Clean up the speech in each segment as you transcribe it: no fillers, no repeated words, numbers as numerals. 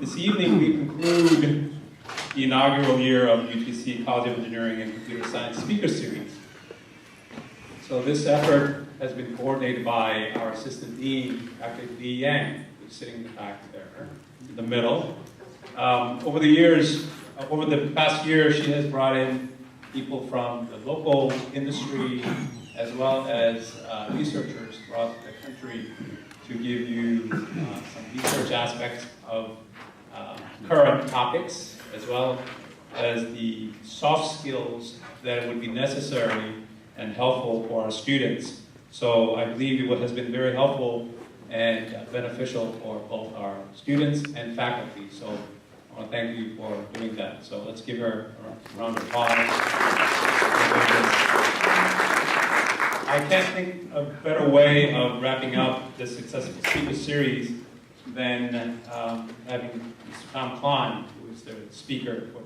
This evening we conclude the inaugural year of UTC College of Engineering and Computer Science Speaker Series. So this effort has been coordinated by our Assistant Dean, Dr. Lee Yang, who's sitting in the back there, in the middle. Over the past year, she has brought in people from the local industry as well as researchers throughout the country to give you some research aspects of current topics, as well as the soft skills that would be necessary and helpful for our students. So I believe it has been very helpful and beneficial for both our students and faculty. So I want to thank you for doing that. So let's give her a round of applause. I can't think of a better way of wrapping up this successful speaker series than having Mr. Tom Klein, who is the speaker for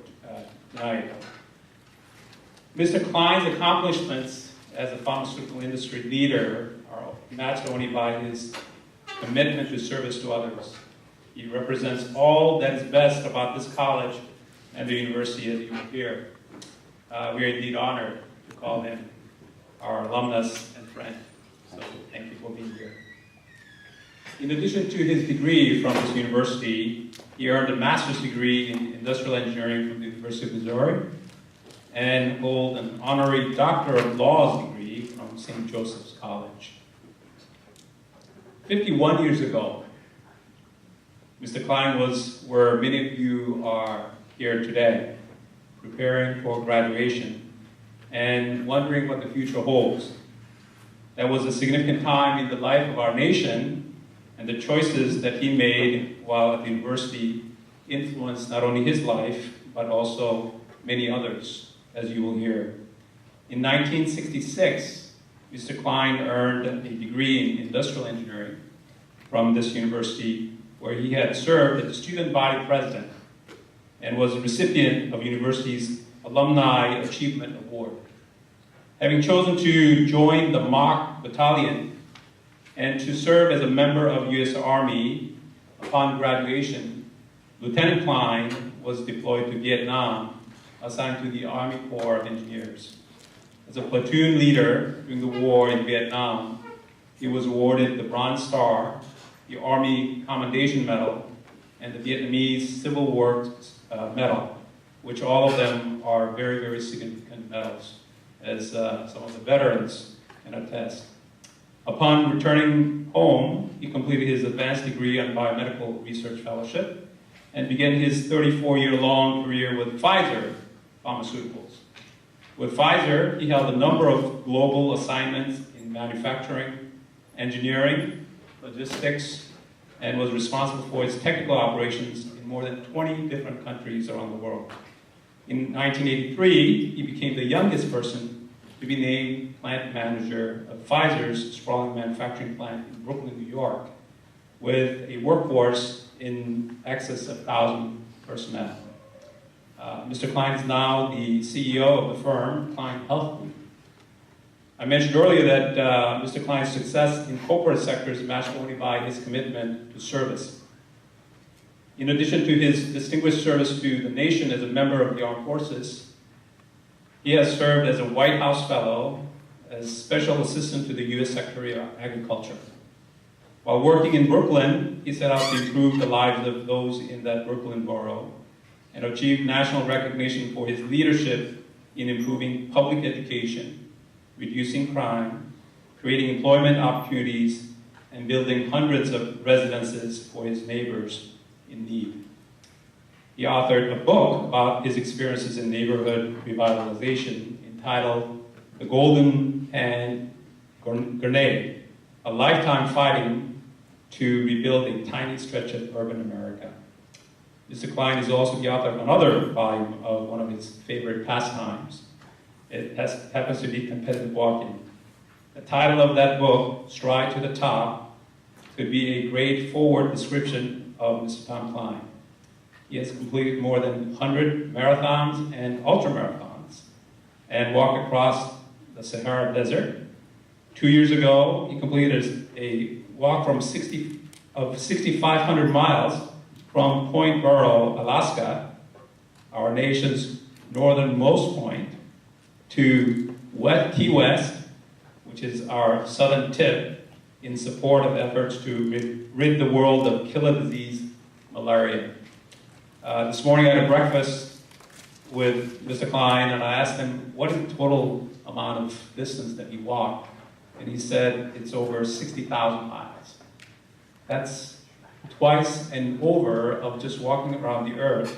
tonight. Mr. Klein's accomplishments as a pharmaceutical industry leader are matched only by his commitment to service to others. He represents all that is best about this college and the university, as you will hear. We are indeed honored to call him our alumnus and friend. So thank you for being here. In addition to his degree from this university, he earned a master's degree in industrial engineering from the University of Missouri and hold an honorary Doctor of Laws degree from St. Joseph's College. 51 years ago, Mr. Klein was where many of you are here today, preparing for graduation and wondering what the future holds. That was a significant time in the life of our nation, and the choices that he made while at the university influenced not only his life, but also many others, as you will hear. In 1966, Mr. Klein earned a degree in industrial engineering from this university, where he had served as the student body president and was a recipient of the university's Alumni Achievement Award. Having chosen to join the Mach Battalion and to serve as a member of U.S. Army upon graduation, Lieutenant Klein was deployed to Vietnam, assigned to the Army Corps of Engineers. As a platoon leader during the war in Vietnam, he was awarded the Bronze Star, the Army Commendation Medal, and the Vietnamese Civil War Medal, which all of them are very, very significant medals, as some of the veterans can attest. Upon returning home, he completed his advanced degree on biomedical research fellowship and began his 34-year-long career with Pfizer Pharmaceuticals. With Pfizer, he held a number of global assignments in manufacturing, engineering, logistics, and was responsible for its technical operations in more than 20 different countries around the world. In 1983, he became the youngest person to be named plant manager of Pfizer's sprawling manufacturing plant in Brooklyn, New York, with a workforce in excess of 1,000 personnel. Mr. Klein is now the CEO of the firm, Klein Health Group. I mentioned earlier that Mr. Klein's success in corporate sector is matched only by his commitment to service. In addition to his distinguished service to the nation as a member of the armed forces, he has served as a White House Fellow, as Special Assistant to the U.S. Secretary of Agriculture. While working in Brooklyn, he set out to improve the lives of those in that Brooklyn borough and achieved national recognition for his leadership in improving public education, reducing crime, creating employment opportunities, and building hundreds of residences for his neighbors in need. He authored a book about his experiences in neighborhood revitalization entitled The Golden Hand Grenade, a lifetime fighting to rebuild a tiny stretch of urban America. Mr. Klein is also the author of another volume of one of his favorite pastimes. It happens to be competitive walking. The title of that book, Stride to the Top, could be a great forward description of Mr. Tom Klein. He has completed more than 100 marathons and ultramarathons and walked across the Sahara Desert. 2 years ago, he completed a walk of 6,500 miles from Point Barrow, Alaska, our nation's northernmost point, to Key West, which is our southern tip, in support of efforts to rid the world of killer disease, malaria. This morning I had a breakfast with Mr. Klein, and I asked him what is the total amount of distance that he walked, and he said it's over 60,000 miles. That's twice and over of just walking around the earth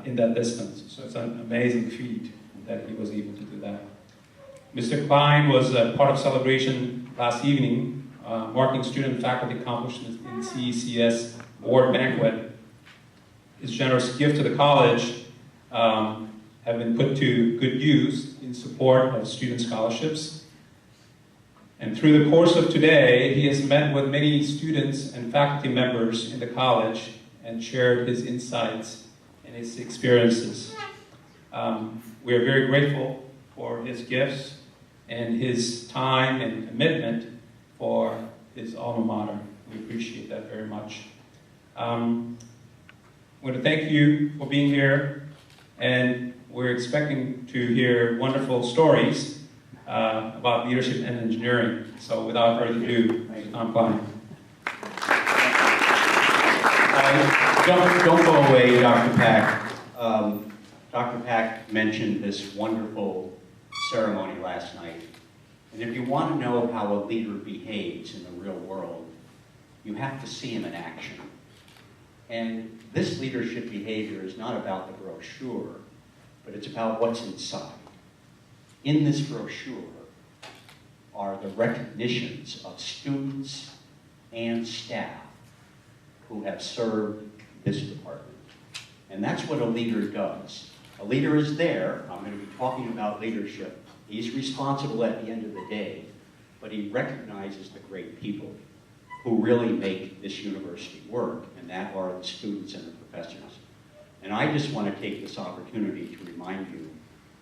in that distance. So it's an amazing feat that he was able to do that. Mr. Klein was a part of celebration last evening, marking student and faculty accomplishments in CECS award banquet. His generous gift to the college have been put to good use in support of student scholarships. And through the course of today, he has met with many students and faculty members in the college and shared his insights and his experiences. We are very grateful for his gifts and his time and commitment for his alma mater. We appreciate that very much. I want to thank you for being here, and we're expecting to hear wonderful stories about leadership and engineering. So without further ado, Tom Klein. Don't go away, Dr. Pack. Dr. Pack mentioned this wonderful ceremony last night. And if you want to know how a leader behaves in the real world, you have to see him in action. And this leadership behavior is not about the brochure, but it's about what's inside. In this brochure are the recognitions of students and staff who have served this department. And that's what a leader does. A leader is there. I'm going to be talking about leadership. He's responsible at the end of the day, but he recognizes the great people who really make this university work, and that are the students and the professors. And I just want to take this opportunity to remind you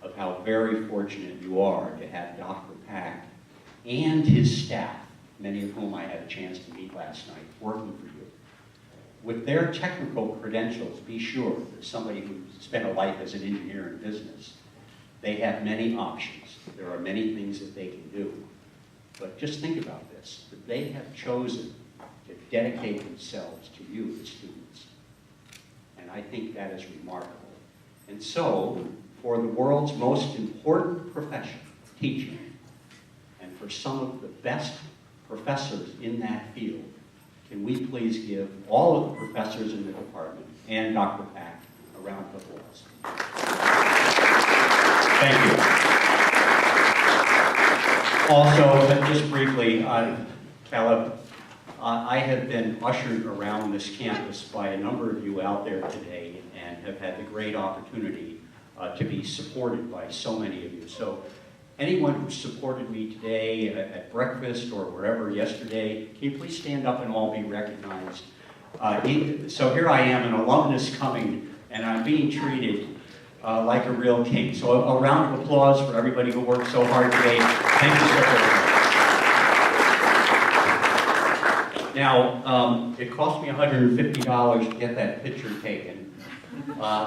of how very fortunate you are to have Dr. Pack and his staff, many of whom I had a chance to meet last night, working for you. With their technical credentials, be sure that somebody who spent a life as an engineer in business, they have many options. There are many things that they can do. But just think about this, that they have chosen to dedicate themselves to you, the students. And I think that is remarkable. And so, for the world's most important profession, teaching, and for some of the best professors in that field, can we please give all of the professors in the department and Dr. Pack a round of applause. Thank you. Also, just briefly, Caleb, I have been ushered around this campus by a number of you out there today and have had the great opportunity to be supported by so many of you. So anyone who supported me today at breakfast or wherever yesterday, can you please stand up and all be recognized? So here I am, an alumnus coming, and I'm being treated like a real king. So a round of applause for everybody who worked so hard today. Thank you so much. Now, it cost me $150 to get that picture taken.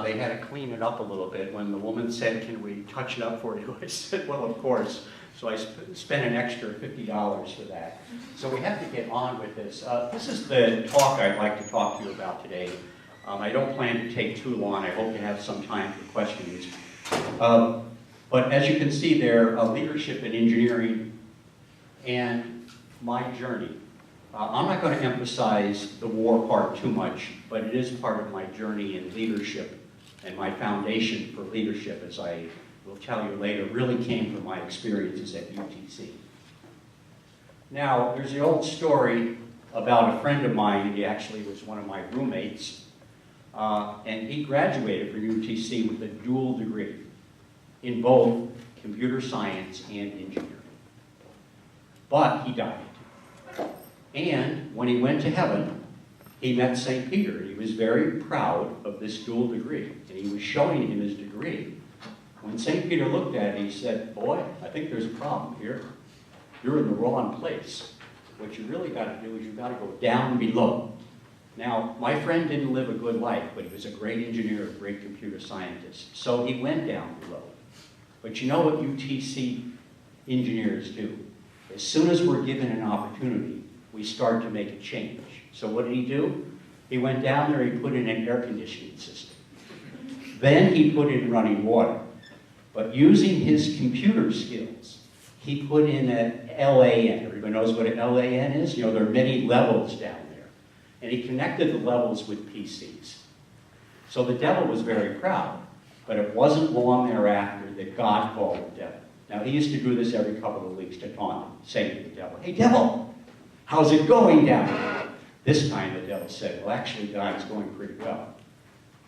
They had to clean it up a little bit. When the woman said, "Can we touch it up for you?" I said, "Well, of course." So I spent an extra $50 for that. So we have to get on with this. This is the talk I'd like to talk to you about today. I don't plan to take too long. I hope to have some time for questions. But as you can see there, leadership in engineering and my journey. I'm not going to emphasize the war part too much, but it is part of my journey in leadership, and my foundation for leadership, as I will tell you later, really came from my experiences at UTC. Now, there's the old story about a friend of mine. He actually was one of my roommates, and he graduated from UTC with a dual degree in both computer science and engineering. But he died. And when he went to heaven, he met St. Peter. He was very proud of this dual degree, and he was showing him his degree. When St. Peter looked at it, he said, "Boy, I think there's a problem here. You're in the wrong place. What you really got to do is you've got to go down below." Now, my friend didn't live a good life, but he was a great engineer, a great computer scientist. So he went down the road. But you know what UTC engineers do? As soon as we're given an opportunity, we start to make a change. So what did he do? He went down there, he put in an air conditioning system. Then he put in running water. But using his computer skills, he put in an LAN. Everybody knows what an LAN is? You know, there are many levels down there. And he connected the levels with PCs. So the devil was very proud. But it wasn't long thereafter that God called the devil. Now, he used to do this every couple of weeks to taunt him, saying to the devil, "Hey, devil, how's it going down there?" This time the devil said, "Well, actually, God, it's going pretty well.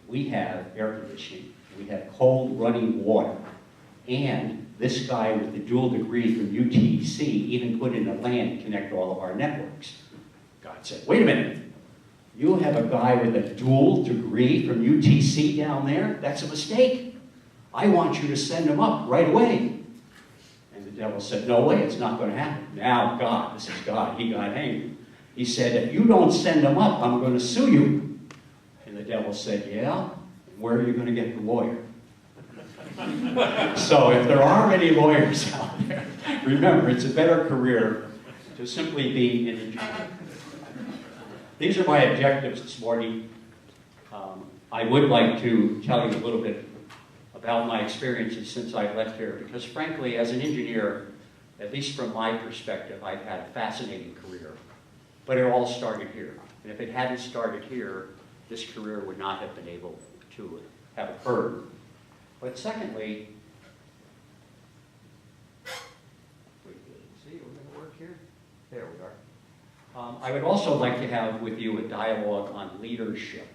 We have air conditioning. We have cold running water. And this guy with the dual degree from UTC even put in a LAN to connect all of our networks." God said, "Wait a minute. You have a guy with a dual degree from UTC down there? That's a mistake. I want you to send him up right away." And the devil said, "No way, it's not going to happen." Now God, this is God, he got angry. He said, "If you don't send him up, I'm going to sue you." And the devil said, "Yeah? And where are you going to get the lawyer?" So if there are any lawyers out there, remember, it's a better career to simply be an engineer. These are my objectives this morning. I would like to tell you a little bit about my experiences since I left here, because frankly, as an engineer, at least from my perspective, I've had a fascinating career. But it all started here. And if it hadn't started here, this career would not have been able to have occurred. But secondly, see, we're going to work here? There we are. I would also like to have with you a dialogue on leadership.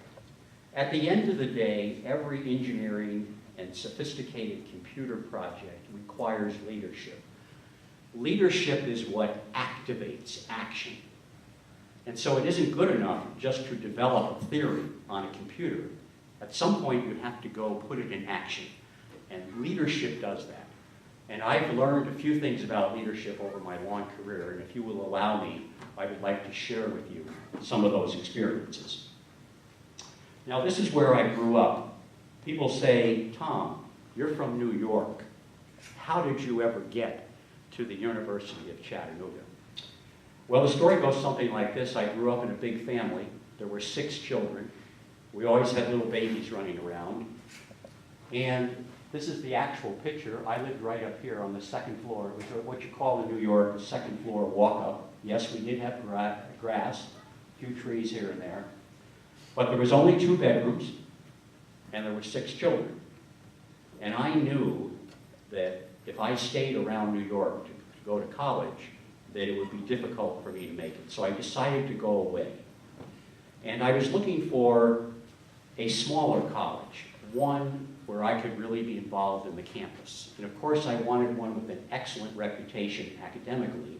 At the end of the day, every engineering and sophisticated computer project requires leadership. Leadership is what activates action. And so it isn't good enough just to develop a theory on a computer. At some point, you have to go put it in action. And leadership does that. And I've learned a few things about leadership over my long career, and if you will allow me, I would like to share with you some of those experiences. Now, this is where I grew up. People say, "Tom, you're from New York. How did you ever get to the University of Chattanooga?" Well, the story goes something like this. I grew up in a big family. There were 6 children. We always had little babies running around. And this is the actual picture. I lived right up here on the second floor. It was what you call in New York a second floor walk-up. Yes, we did have grass, a few trees here and there. But there was only 2 bedrooms, and there were 6 children. And I knew that if I stayed around New York to go to college, that it would be difficult for me to make it. So I decided to go away. And I was looking for a smaller college, one where I could really be involved in the campus. And of course, I wanted one with an excellent reputation academically,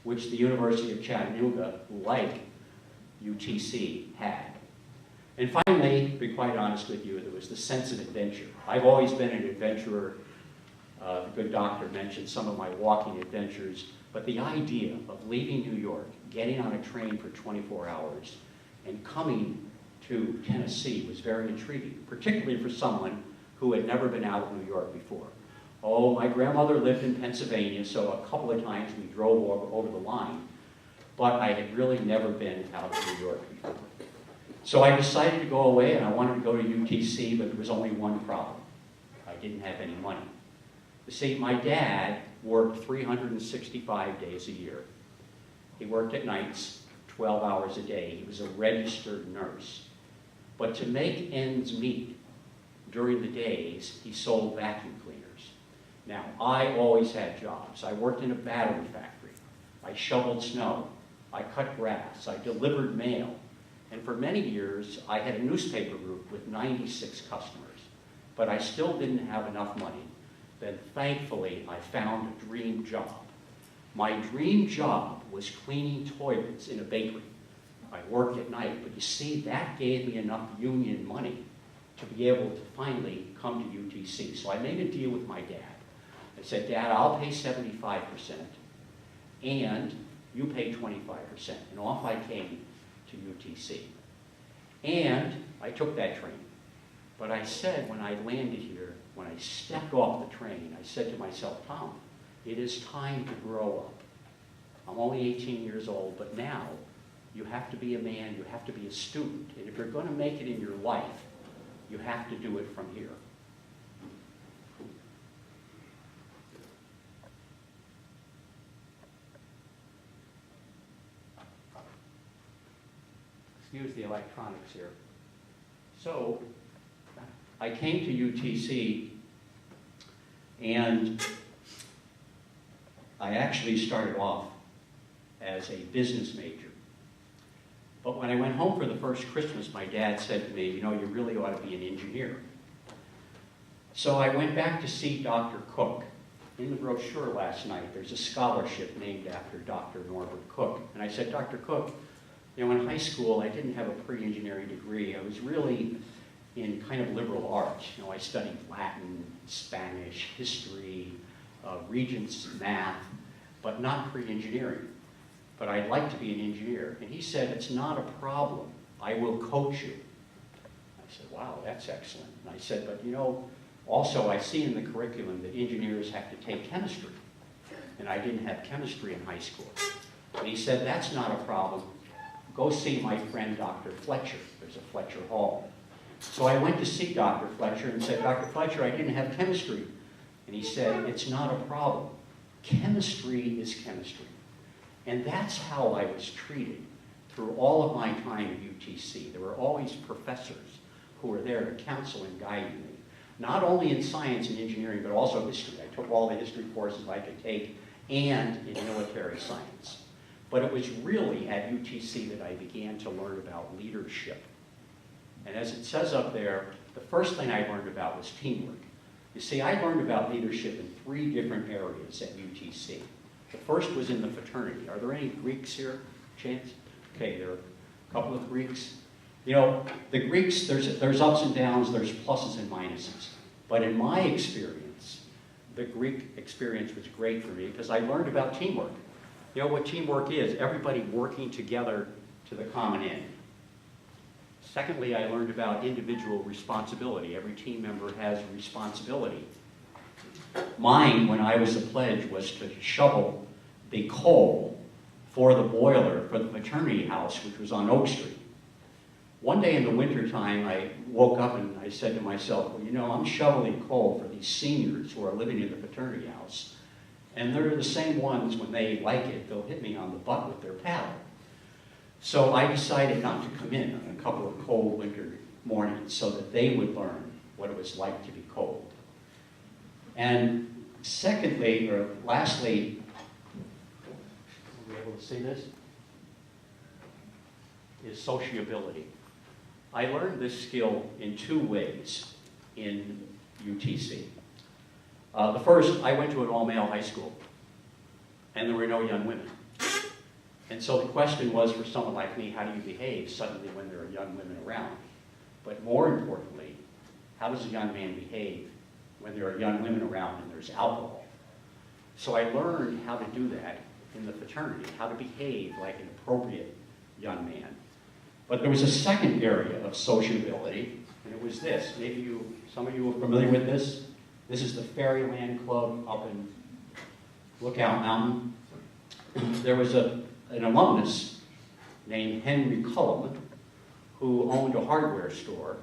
which the University of Chattanooga, like UTC, had. And finally, to be quite honest with you, there was the sense of adventure. I've always been an adventurer. The good doctor mentioned some of my walking adventures, but the idea of leaving New York, getting on a train for 24 hours, and coming to Tennessee was very intriguing, particularly for someone who had never been out of New York before. Oh, my grandmother lived in Pennsylvania, so a couple of times we drove over the line, but I had really never been out of New York before. So I decided to go away, and I wanted to go to UTC, but there was only one problem. I didn't have any money. You see, my dad worked 365 days a year. He worked at nights, 12 hours a day. He was a registered nurse. But to make ends meet during the days, he sold vacuum cleaners. Now, I always had jobs. I worked in a battery factory. I shoveled snow. I cut grass. I delivered mail. And for many years, I had a newspaper group with 96 customers. But I still didn't have enough money. Then thankfully, I found a dream job. My dream job was cleaning toilets in a bakery. I worked at night, but you see, that gave me enough union money to be able to finally come to UTC. So I made a deal with my dad. I said, "Dad, I'll pay 75%, and you pay 25%. And off I came to UTC. And I took that train. But I said when I landed here, when I stepped off the train, I said to myself, Tom, it is time to grow up. I'm only 18 years old, but now you have to be a man, you have to be a student. And if you're going to make it in your life, you have to do it from here. Excuse the electronics here. So, I came to UTC, and I actually started off as a business major. But when I went home for the first Christmas, my dad said to me, you know, you really ought to be an engineer. So I went back to see Dr. Cook. In the brochure last night, there's a scholarship named after Dr. Norbert Cook. And I said, Dr. Cook, you know, in high school, I didn't have a pre-engineering degree. I was really in kind of liberal arts. You know, I studied Latin, Spanish, history, Regents math, but not pre-engineering. But I'd like to be an engineer. And he said, it's not a problem. I will coach you. I said, wow, that's excellent. And I said, but you know, also I see in the curriculum that engineers have to take chemistry. And I didn't have chemistry in high school. And he said, that's not a problem. Go see my friend Dr. Fletcher. There's a Fletcher Hall. So I went to see Dr. Fletcher and said, Dr. Fletcher, I didn't have chemistry. And he said, it's not a problem. Chemistry is chemistry. And that's how I was treated through all of my time at UTC. There were always professors who were there to counsel and guide me, not only in science and engineering, but also history. I took all the history courses I could take, and in military science. But it was really at UTC that I began to learn about leadership. And as it says up there, the first thing I learned about was teamwork. You see, I learned about leadership in 3 different areas at UTC. The first was in the fraternity. Are there any Greeks here, Chance? Okay, there are a couple of Greeks. You know, the Greeks, there's ups and downs, there's pluses and minuses. But in my experience, the Greek experience was great for me because I learned about teamwork. You know what teamwork is? Everybody working together to the common end. Secondly, I learned about individual responsibility. Every team member has a responsibility. Mine, when I was a pledge, was to shovel the coal for the boiler for the fraternity house, which was on Oak Street. One day in the wintertime, I woke up and I said to myself, well, you know, I'm shoveling coal for these seniors who are living in the fraternity house. And they're the same ones, when they like it, they'll hit me on the butt with their paddle. So I decided not to come in on a couple of cold winter mornings so that they would learn what it was like to be cold. And secondly, or lastly, are we able to see this? Is sociability. I learned this skill in 2 ways in UTC. The first, I went to an all-male high school, and there were no young women. And so the question was, for someone like me, how do you behave suddenly when there are young women around? But more importantly, how does a young man behave when there are young women around and there's alcohol? So I learned how to do that in the fraternity, how to behave like an appropriate young man. But there was a second area of sociability, and it was this. Maybe some of you are familiar with this. This is the Fairyland Club up in Lookout Mountain. There was an alumnus named Henry Cullum who owned a hardware store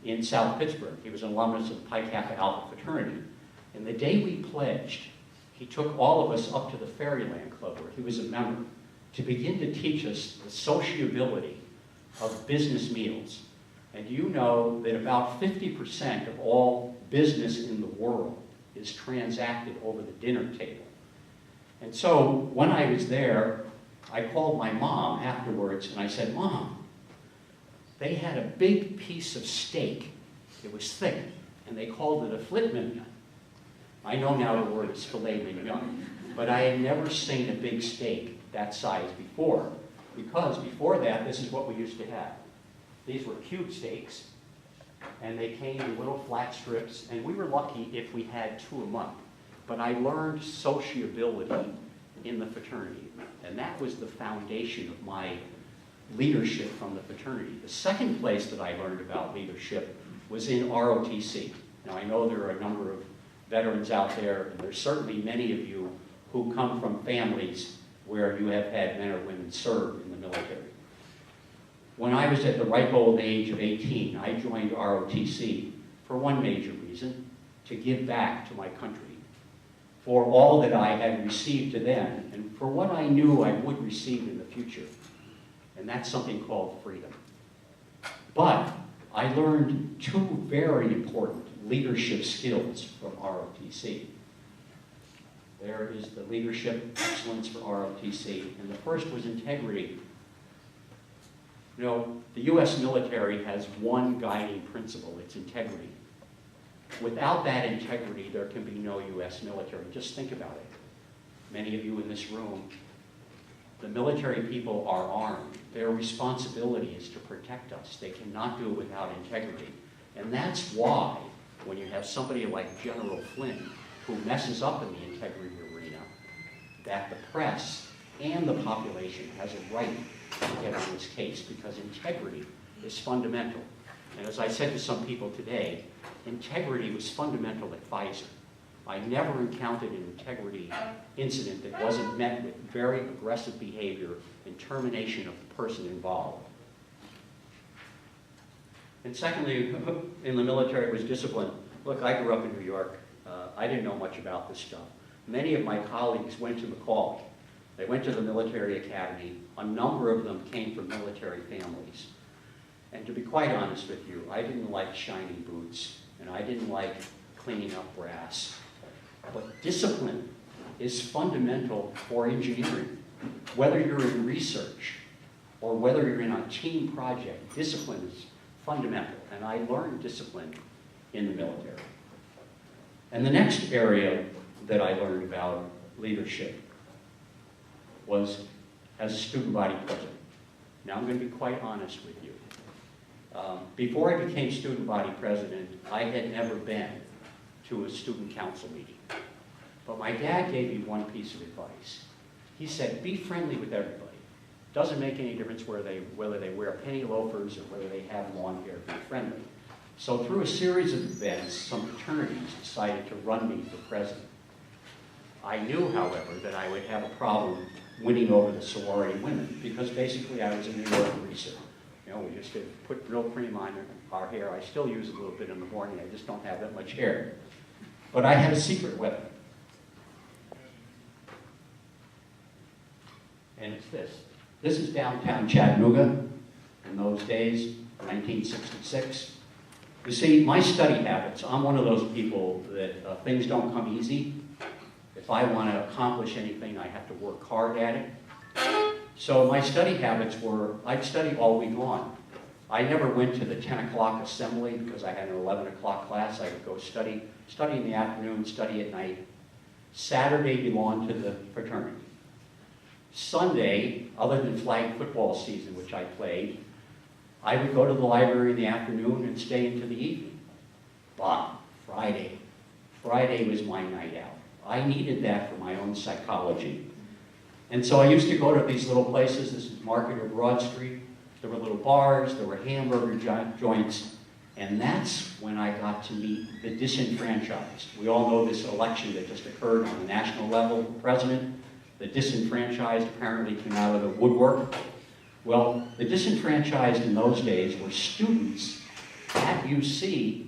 in South Pittsburgh. He was an alumnus of the Pi Kappa Alpha fraternity. And the day we pledged, he took all of us up to the Fairyland Club, where he was a member, to begin to teach us the sociability of business meals. And you know that about 50% of all business in the world is transacted over the dinner table. And so when I was there, I called my mom afterwards and I said, Mom, they had a big piece of steak. It was thick, and they called it a filet mignon. I know now the word is filet mignon, but I had never seen a big steak that size before, because before that, this is what we used to have. These were cube steaks, and they came in little flat strips, and we were lucky if we had 2 a month. But I learned sociability in the fraternity, and that was the foundation of my leadership from the fraternity. The second place that I learned about leadership was in ROTC. Now, I know there are a number of veterans out there, and there's certainly many of you who come from families where you have had men or women serve in the military. When I was at the ripe old age of 18, I joined ROTC for one major reason: to give back to my country for all that I had received to then, and for what I knew I would receive in the future. And that's something called freedom. But I learned two very important leadership skills from ROTC. There is the leadership excellence for ROTC, and the first was integrity. You know, the U.S. military has one guiding principle: it's integrity. Without that integrity, there can be no U.S. military. Just think about it. Many of you in this room, the military people are armed. Their responsibility is to protect us. They cannot do it without integrity. And that's why, when you have somebody like General Flynn, who messes up in the integrity arena, that the press and the population has a right to get on this case, because integrity is fundamental. And as I said to some people today, integrity was fundamental at Pfizer. I never encountered an integrity incident that wasn't met with very aggressive behavior and termination of the person involved. And secondly, in the military was discipline. Look, I grew up in New York. I didn't know much about this stuff. Many of my colleagues went to Macaulay. They went to the military academy. A number of them came from military families. And to be quite honest with you, I didn't like shiny boots, and I didn't like cleaning up brass. But discipline is fundamental for engineering. Whether you're in research or whether you're in a team project, discipline is fundamental. And I learned discipline in the military. And the next area that I learned about leadership was as a student body president. Now, I'm going to be quite honest with you. Before I became student body president, I had never been to a student council meeting. But my dad gave me one piece of advice. He said, be friendly with everybody. Doesn't make any difference whether they wear penny loafers or whether they have long hair, be friendly. So through a series of events, some fraternities decided to run me for president. I knew, however, that I would have a problem winning over the sorority women, because basically I was a New York greaser. You know, we just put real cream on our hair. I still use it a little bit in the morning. I just don't have that much hair. But I had a secret weapon. And it's this. This is downtown Chattanooga in those days, 1966. You see, my study habits, I'm one of those people that things don't come easy. If I want to accomplish anything, I have to work hard at it. So my study habits were, I'd study all week long. I never went to the 10 o'clock assembly because I had an 11 o'clock class. I would go study in the afternoon, study at night. Saturday belonged to the fraternity. Sunday, other than flag football season, which I played, I would go to the library in the afternoon and stay into the evening. But Friday was my night out. I needed that for my own psychology. And so I used to go to these little places. This is Market or Broad Street. There were little bars, there were hamburger joints, and that's when I got to meet the disenfranchised. We all know this election that just occurred on the national level, president. The disenfranchised apparently came out of the woodwork. Well, the disenfranchised in those days were students at UC.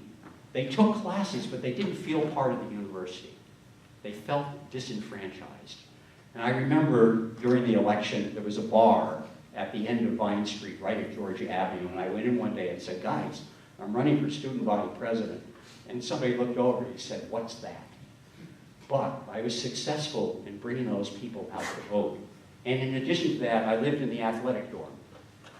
They took classes, but they didn't feel part of the university. They felt disenfranchised. And I remember during the election, there was a bar at the end of Vine Street, right at Georgia Avenue, and I went in one day and said, guys, I'm running for student body president. And somebody looked over and said, what's that? But I was successful in bringing those people out to vote. And in addition to that, I lived in the athletic dorm.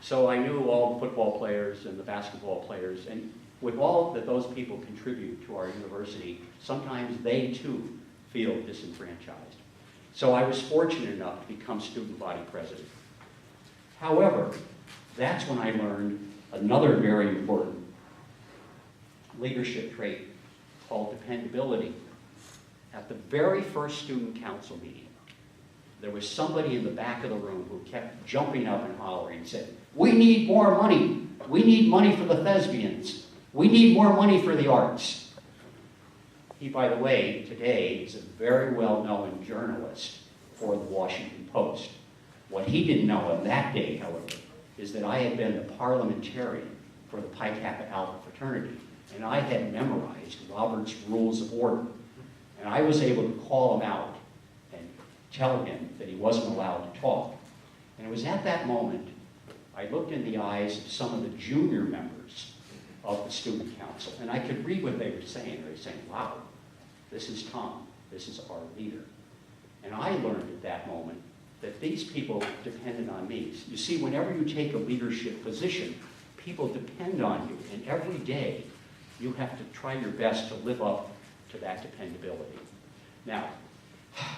So I knew all the football players and the basketball players, and with all that those people contribute to our university, sometimes they too feel disenfranchised. So I was fortunate enough to become student body president. However, that's when I learned another very important leadership trait called dependability. At the very first student council meeting, there was somebody in the back of the room who kept jumping up and hollering and said, We need more money. We need money for the thespians. We need more money for the arts. He, by the way, today is a very well-known journalist for the Washington Post. What he didn't know on that day, however, is that I had been the parliamentarian for the Pi Kappa Alpha fraternity, and I had memorized Robert's Rules of Order. And I was able to call him out and tell him that he wasn't allowed to talk. And it was at that moment I looked in the eyes of some of the junior members of the student council, and I could read what they were saying. They were saying, wow, this is Tom, this is our leader. And I learned at that moment that these people depended on me. You see, whenever you take a leadership position, people depend on you, and every day you have to try your best to live up to that dependability. Now,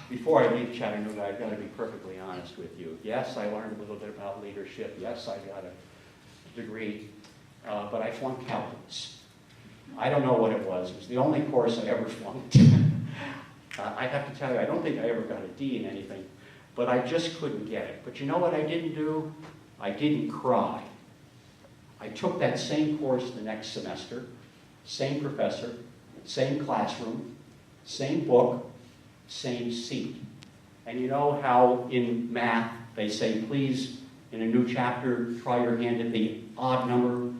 before I leave Chattanooga, I've got to be perfectly honest with you. Yes, I learned a little bit about leadership. Yes, I got a degree, but I flunked calculus. I don't know what it was. It was the only course I ever flunked. I have to tell you, I don't think I ever got a D in anything, but I just couldn't get it. But you know what I didn't do? I didn't cry. I took that same course the next semester, same professor, same classroom, same book, same seat. And you know how in math they say, please, in a new chapter, try your hand at the odd number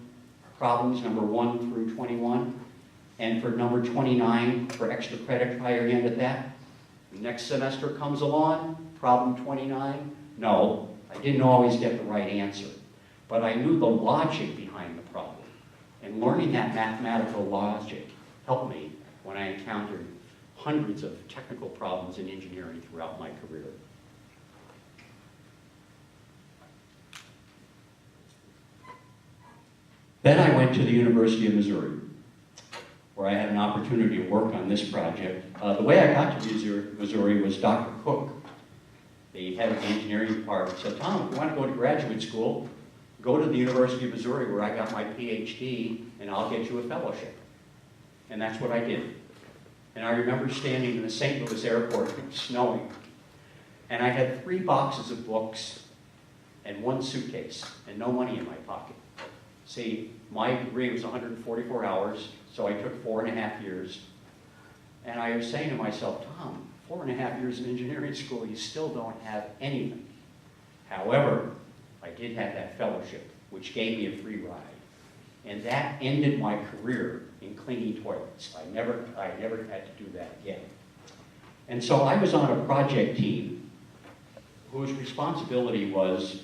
problems, number 1 through 21. And for number 29, for extra credit, try your hand at that. The next semester comes along, problem 29. No, I didn't always get the right answer. But I knew the logic behind the problem. And learning that mathematical logic helped me when I encountered hundreds of technical problems in engineering throughout my career. Then I went to the University of Missouri, where I had an opportunity to work on this project. The way I got to Missouri was Dr. Cook, the head of the engineering department, said, Tom, if you want to go to graduate school, go to the University of Missouri where I got my PhD, and I'll get you a fellowship. And that's what I did. And I remember standing in the St. Louis airport, it was snowing, and I had 3 boxes of books and 1 suitcase, and no money in my pocket. See, my degree was 144 hours, so I took 4.5 years. And I was saying to myself, Tom, 4.5 years in engineering school, you still don't have anything. However, I did have that fellowship, which gave me a free ride. And that ended my career in cleaning toilets. I never had to do that again. And so I was on a project team whose responsibility was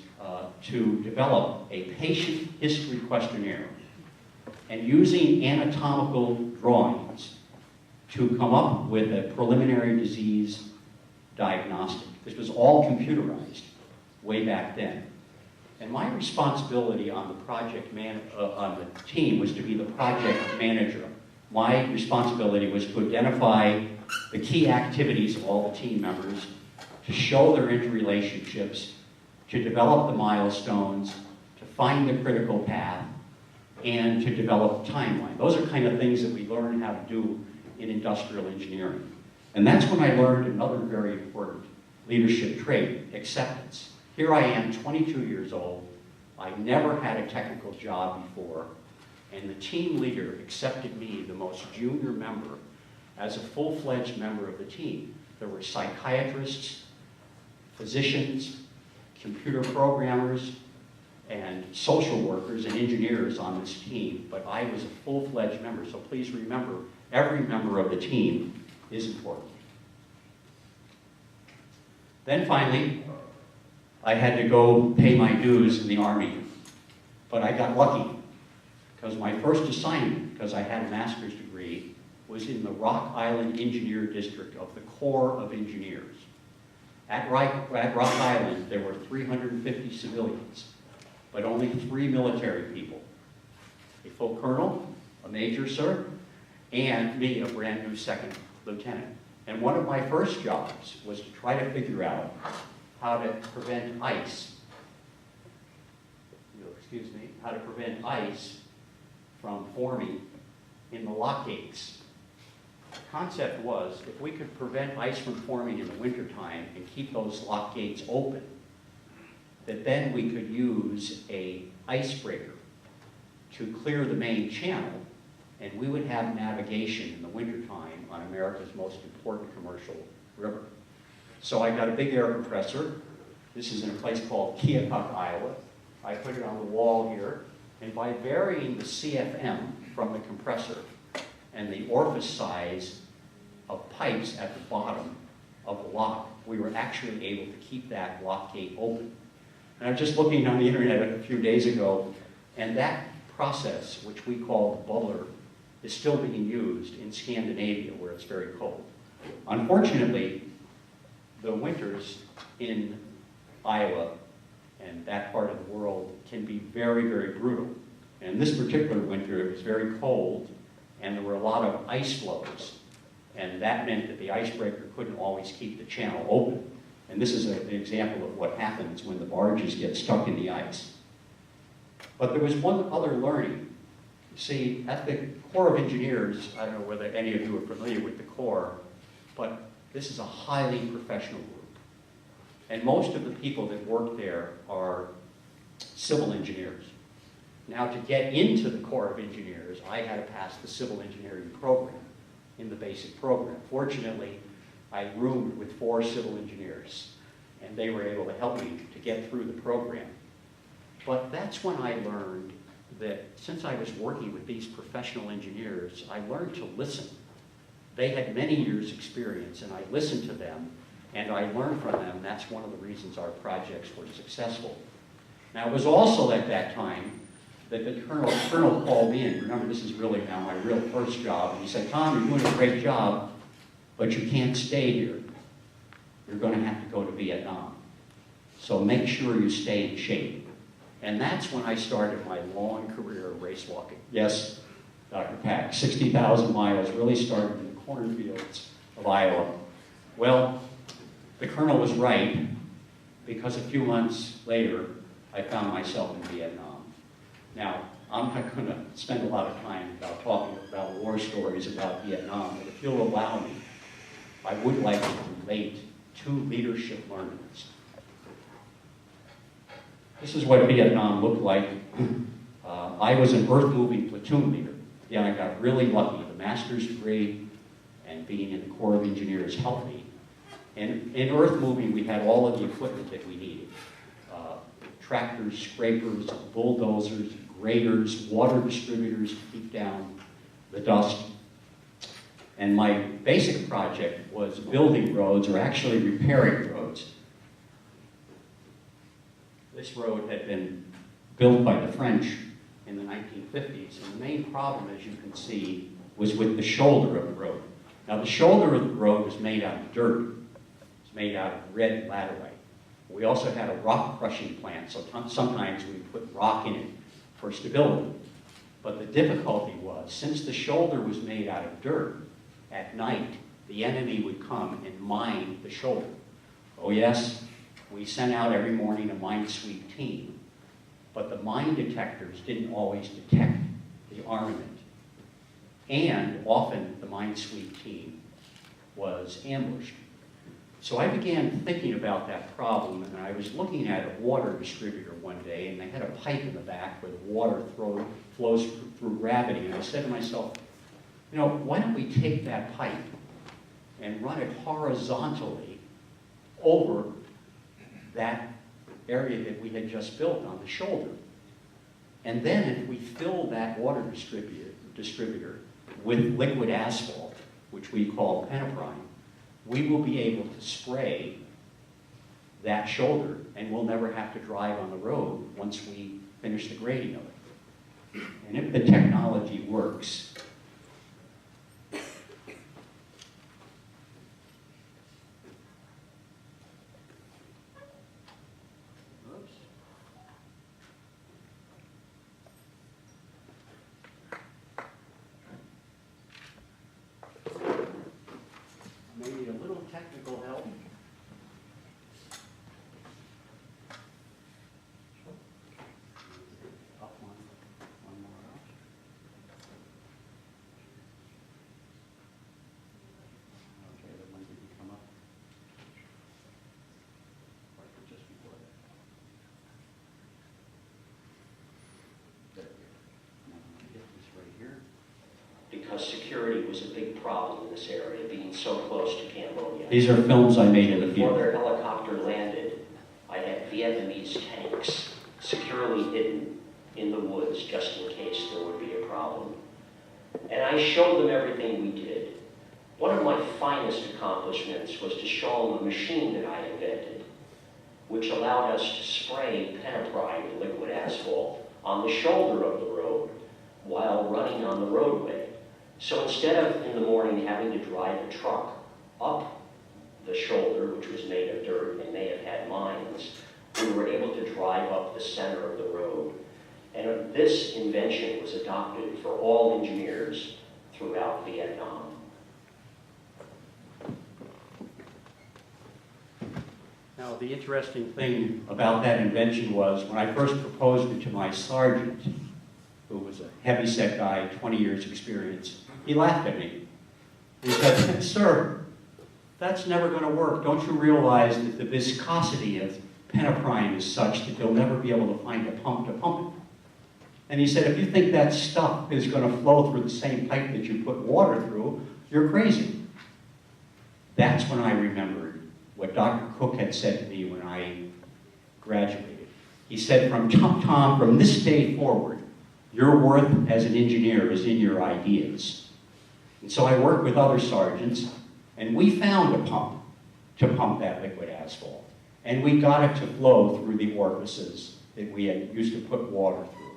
to develop a patient history questionnaire and using anatomical drawings to come up with a preliminary disease diagnostic. This was all computerized way back then. And my responsibility on the on the team was to be the project manager. My responsibility was to identify the key activities of all the team members, to show their interrelationships, to develop the milestones, to find the critical path, and to develop a timeline. Those are kind of things that we learn how to do in industrial engineering. And that's when I learned another very important leadership trait, acceptance. Here I am, 22 years old. I never had a technical job before, and the team leader accepted me, the most junior member, as a full-fledged member of the team. There were psychiatrists, physicians, computer programmers, and social workers and engineers on this team, but I was a full-fledged member. So please remember, every member of the team is important. Then finally, I had to go pay my dues in the Army, but I got lucky because my first assignment, because I had a master's degree, was in the Rock Island Engineer District of the Corps of Engineers. At Rock Island, there were 350 civilians, but only 3 military people. A full colonel, a major, sir, and me, a brand new second lieutenant. And one of my first jobs was to try to figure out how to prevent ice, how to prevent ice from forming in the lock gates. The concept was, if we could prevent ice from forming in the wintertime and keep those lock gates open, that then we could use a icebreaker to clear the main channel, and we would have navigation in the wintertime on America's most important commercial river. So I got a big air compressor. This is in a place called Keokuk, Iowa. I put it on the wall here, and by varying the CFM from the compressor and the orifice size of pipes at the bottom of the lock, we were actually able to keep that lock gate open. And I was just looking on the internet a few days ago, and that process, which we call the bubbler, is still being used in Scandinavia, where it's very cold. Unfortunately, the winters in Iowa and that part of the world can be very, very brutal. And this particular winter, it was very cold, and there were a lot of ice flows. And that meant that the icebreaker couldn't always keep the channel open. And this is an example of what happens when the barges get stuck in the ice. But there was one other learning. See, at the Corps of Engineers, I don't know whether any of you are familiar with the Corps, but this is a highly professional group. And most of the people that work there are civil engineers. Now, to get into the Corps of Engineers, I had to pass the civil engineering program in the basic program. Fortunately, I roomed with 4 civil engineers, and they were able to help me to get through the program. But that's when I learned that since I was working with these professional engineers, I learned to listen. They had many years' experience, and I listened to them, and I learned from them. That's one of the reasons our projects were successful. Now, it was also at that time that the colonel called me in. Remember, this is really now my real first job. And he said, "Tom, you're doing a great job, but you can't stay here. You're going to have to go to Vietnam. So make sure you stay in shape." And that's when I started my long career of race walking. Yes, Dr. Pack, 60,000 miles, really started in the cornfields of Iowa. Well, the colonel was right, because a few months later, I found myself in Vietnam. Now, I'm not going to spend a lot of time about talking about war stories about Vietnam, but if you'll allow me, I would like to relate 2 leadership learnings. This is what Vietnam looked like. I was an earth-moving platoon leader. Yeah, I got really lucky. The master's degree and being in the Corps of Engineers helped me. And in earth-moving, we had all of the equipment that we needed. Tractors, scrapers, bulldozers, graders, water distributors to keep down the dust. And my basic project was building roads, or actually repairing roads. This road had been built by the French in the 1950s, and the main problem, as you can see, was with the shoulder of the road. Now, the shoulder of the road was made out of dirt. It's made out of red laterite. We also had a rock crushing plant, so sometimes we put rock in it for stability. But the difficulty was, since the shoulder was made out of dirt, at night, the enemy would come and mine the shoulder. Oh yes, we sent out every morning a mine sweep team, but the mine detectors didn't always detect the armament. And often the mine sweep team was ambushed. So I began thinking about that problem, and I was looking at a water distributor one day, and they had a pipe in the back where the water flows through gravity, and I said to myself, you know, why don't we take that pipe and run it horizontally over that area that we had just built on the shoulder? And then if we fill that water distributor with liquid asphalt, which we call pentaprime, we will be able to spray that shoulder, and we'll never have to drive on the road once we finish the grading of it. And if the technology works, maybe a little technical help. Up one more up. because security was a big problem in this area, being so close to Cambodia. These are films I made in the Before field. their helicopter landed, I had Vietnamese tanks securely hidden in the woods just in case there would be a problem. And I showed them everything we did. One of my finest accomplishments was to show them a machine that I invented, which allowed us to spray penepride liquid asphalt on the shoulder of the road while running on the roadway. So instead of in the morning having to drive a truck up the shoulder, which was made of dirt and may have had mines, we were able to drive up the center of the road. And this invention was adopted for all engineers throughout Vietnam. Now, the interesting thing about that invention was when I first proposed it to my sergeant, who was a heavy-set guy, 20 years experience, he laughed at me. He said, "Sir, that's never going to work. Don't you realize that the viscosity of peneprine is such that you'll never be able to find a pump to pump it?" And he said, "If you think that stuff is going to flow through the same pipe that you put water through, you're crazy." That's when I remembered what Dr. Cook had said to me when I graduated. He said, Tom, from this day forward, your worth as an engineer is in your ideas. And so I worked with other sergeants, and we found a pump to pump that liquid asphalt. And we got it to flow through the orifices that we had used to put water through.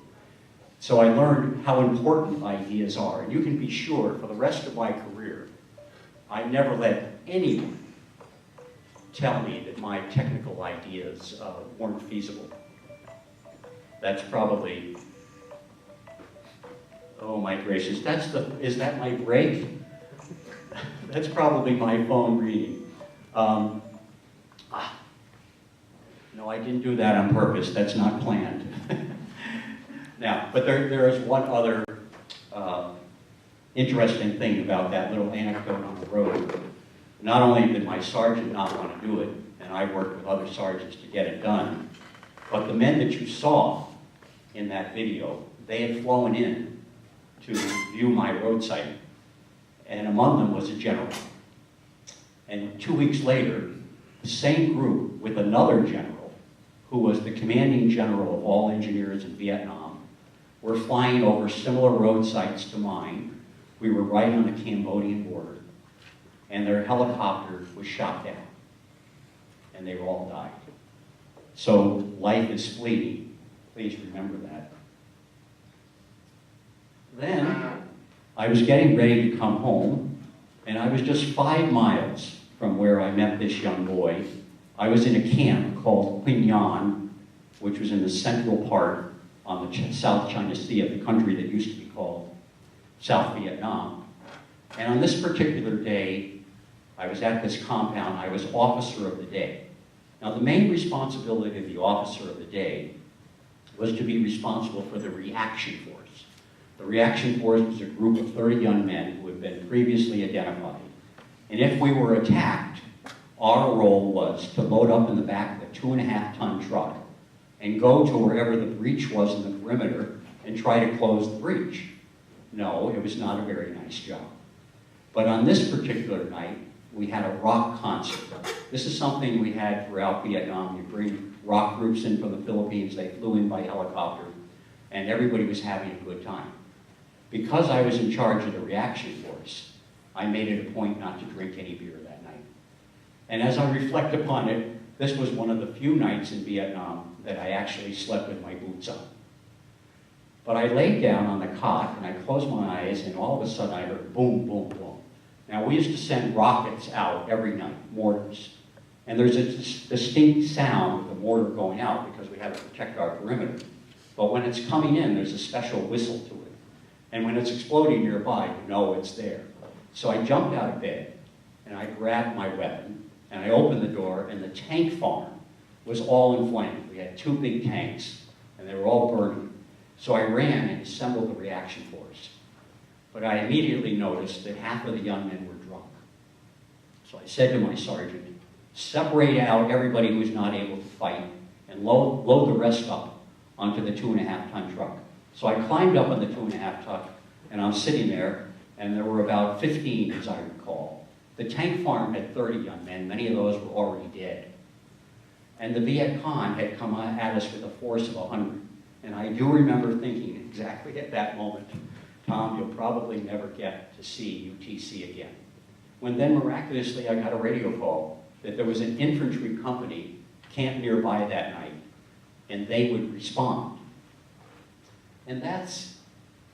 So I learned how important ideas are. And you can be sure, for the rest of my career, I never let anyone tell me that my technical ideas weren't feasible. That's probably, oh my gracious, is that my break? That's probably my phone reading. No, I didn't do that on purpose. That's not planned. Now, but there is one other interesting thing about that little anecdote on the road. Not only did my sergeant not want to do it, and I worked with other sergeants to get it done, but the men that you saw in that video, they had flown in to view my road site, and among them was a general. And 2 weeks later, the same group with another general, who was the commanding general of all engineers in Vietnam, were flying over similar road sites to mine. We were right on the Cambodian border, and their helicopter was shot down, and they all died. So life is fleeting. Please remember that. Then I was getting ready to come home, and I was just 5 miles from where I met this young boy. I was in a camp called Quy Nhon, which was in the central part on the South China Sea of the country that used to be called South Vietnam. And on this particular day, I was at this compound. I was officer of the day. Now, the main responsibility of the officer of the day was to be responsible for the reaction force. The reaction force was a group of 30 young men who had been previously identified. And if we were attacked, our role was to load up in the back of a 2.5-ton truck and go to wherever the breach was in the perimeter and try to close the breach. No, it was not a very nice job. But on this particular night, we had a rock concert. This is something we had throughout Vietnam. You bring rock groups in from the Philippines. They flew in by helicopter, and everybody was having a good time. Because I was in charge of the reaction force, I made it a point not to drink any beer that night. And as I reflect upon it, this was one of the few nights in Vietnam that I actually slept with my boots on. But I laid down on the cot, and I closed my eyes, and all of a sudden I heard boom, boom, boom. Now, we used to send rockets out every night, mortars. And there's a distinct sound of the mortar going out because we have to protect our perimeter. But when it's coming in, there's a special whistle to it. And when it's exploding nearby, you know it's there. So I jumped out of bed, and I grabbed my weapon, and I opened the door, and the tank farm was all inflamed. We had 2 big tanks, and they were all burning. So I ran and assembled the reaction force. But I immediately noticed that half of the young men were drunk. So I said to my sergeant, separate out everybody who's not able to fight and load the rest up onto the 2.5-ton truck. So I climbed up on the 2.5 ton, and I'm sitting there, and there were about 15, as I recall. The tank farm had 30 young men. Many of those were already dead. And the Viet Cong had come at us with a force of 100. And I do remember thinking exactly at that moment, Tom, you'll probably never get to see UTC again. When then miraculously I got a radio call that there was an infantry company camped nearby that night, and they would respond. And that's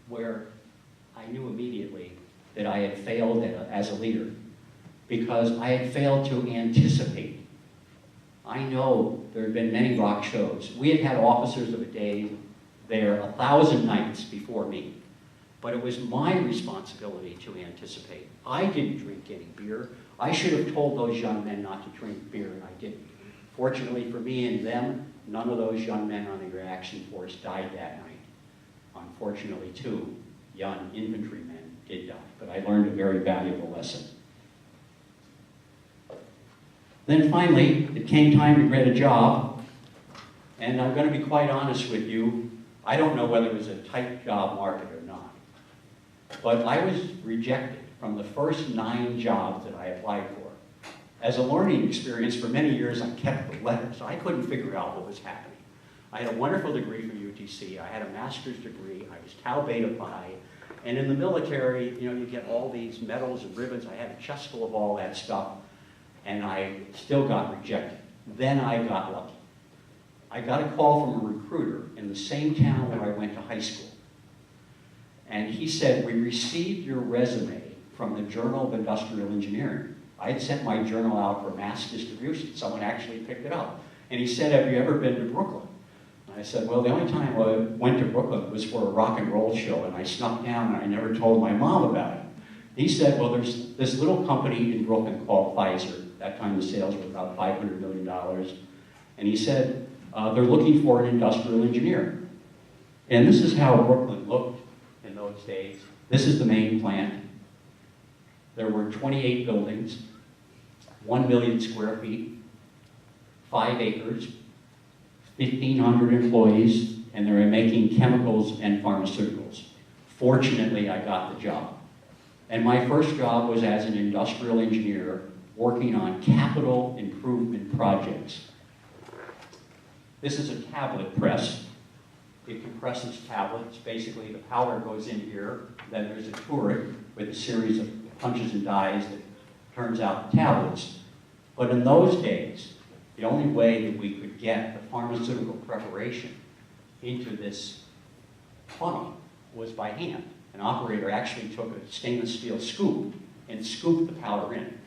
where I knew immediately that I had failed as a leader, because I had failed to anticipate. I know there had been many rock shows. We had had officers of a day there 1,000 nights before me, but it was my responsibility to anticipate. I didn't drink any beer. I should have told those young men not to drink beer, and I didn't. Fortunately for me and them, none of those young men on the reaction force died that night. Unfortunately, 2 young infantrymen did die, but I learned a very valuable lesson. Then finally, it came time to get a job, and I'm going to be quite honest with you, I don't know whether it was a tight job market or not, but I was rejected from the first 9 jobs that I applied for. As a learning experience, for many years I kept the letters. I couldn't figure out what was happening. I had a wonderful degree from UTC. I had a master's degree. I was Tau Beta Pi. And in the military, you know, you get all these medals and ribbons. I had a chest full of all that stuff, and I still got rejected. Then I got lucky. I got a call from a recruiter in the same town where I went to high school. And he said, we received your resume from the Journal of Industrial Engineering. I had sent my journal out for mass distribution. Someone actually picked it up. And he said, have you ever been to Brooklyn? And I said, well, the only time I went to Brooklyn was for a rock and roll show, and I snuck down and I never told my mom about it. He said, well, there's this little company in Brooklyn called Pfizer. At that time, the sales were about $500 million. And he said, they're looking for an industrial engineer. And this is how Brooklyn looked in those days. This is the main plant. There were 28 buildings, 1 million square feet, 5 acres, 1,500 employees, and they were making chemicals and pharmaceuticals. Fortunately, I got the job. And my first job was as an industrial engineer working on capital improvement projects. This is a tablet press. It compresses tablets. Basically, the powder goes in here. Then there's a turret with a series of punches and dies that turns out the tablets. But in those days, the only way that we could get the pharmaceutical preparation into this funnel was by hand. An operator actually took a stainless steel scoop and scooped the powder in.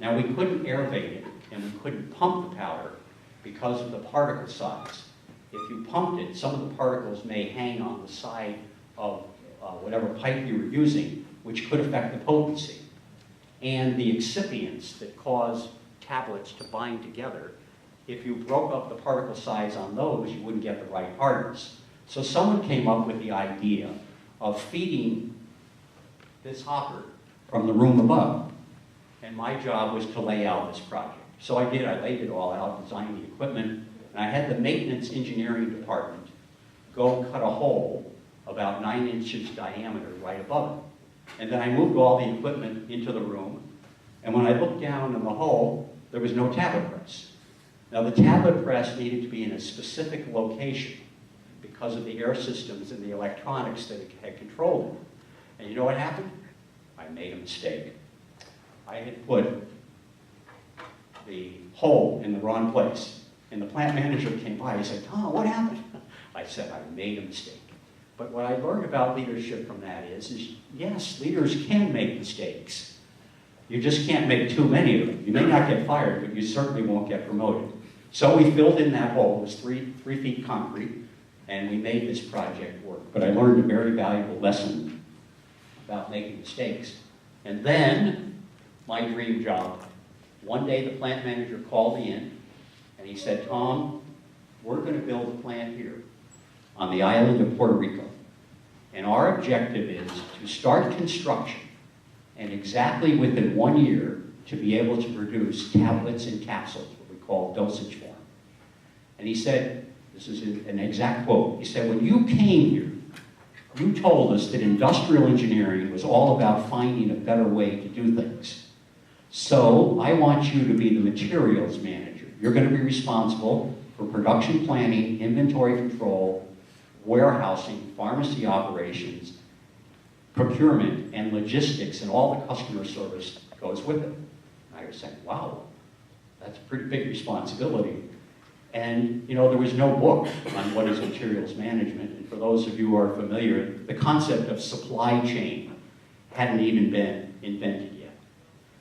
Now, we couldn't aerate it, and we couldn't pump the powder because of the particle size. If you pumped it, some of the particles may hang on the side of whatever pipe you were using, which could affect the potency. And the excipients that cause tablets to bind together, if you broke up the particle size on those, you wouldn't get the right hardness. So someone came up with the idea of feeding this hopper from the room above. And my job was to lay out this project. So I did. I laid it all out, designed the equipment, and I had the maintenance engineering department go cut a hole about 9 inches diameter right above it. And then I moved all the equipment into the room, and when I looked down in the hole, there was no tablet press. Now, the tablet press needed to be in a specific location because of the air systems and the electronics that it had controlled it. And you know what happened? I made a mistake. I had put the hole in the wrong place. And the plant manager came by. He said, Tom, what happened? I said, I made a mistake. But what I learned about leadership from that is yes, leaders can make mistakes. You just can't make too many of them. You may not get fired, but you certainly won't get promoted. So we filled in that hole. It was 3 feet concrete, and we made this project work. But I learned a very valuable lesson about making mistakes. And then, my dream job. One day the plant manager called me in, and he said, Tom, we're going to build a plant here on the island of Puerto Rico. And our objective is to start construction and exactly within 1 year to be able to produce tablets and capsules, what we call dosage form. And he said, this is an exact quote, he said, when you came here, You told us that industrial engineering was all about finding a better way to do things. So I want you to be the materials manager. You're going to be responsible for production planning, inventory control, warehousing, pharmacy operations, procurement, and logistics, and all the customer service goes with it. And I was saying, wow, that's a pretty big responsibility. And, you know, there was no book on what is materials management. And for those of you who are familiar, the concept of supply chain hadn't even been invented yet.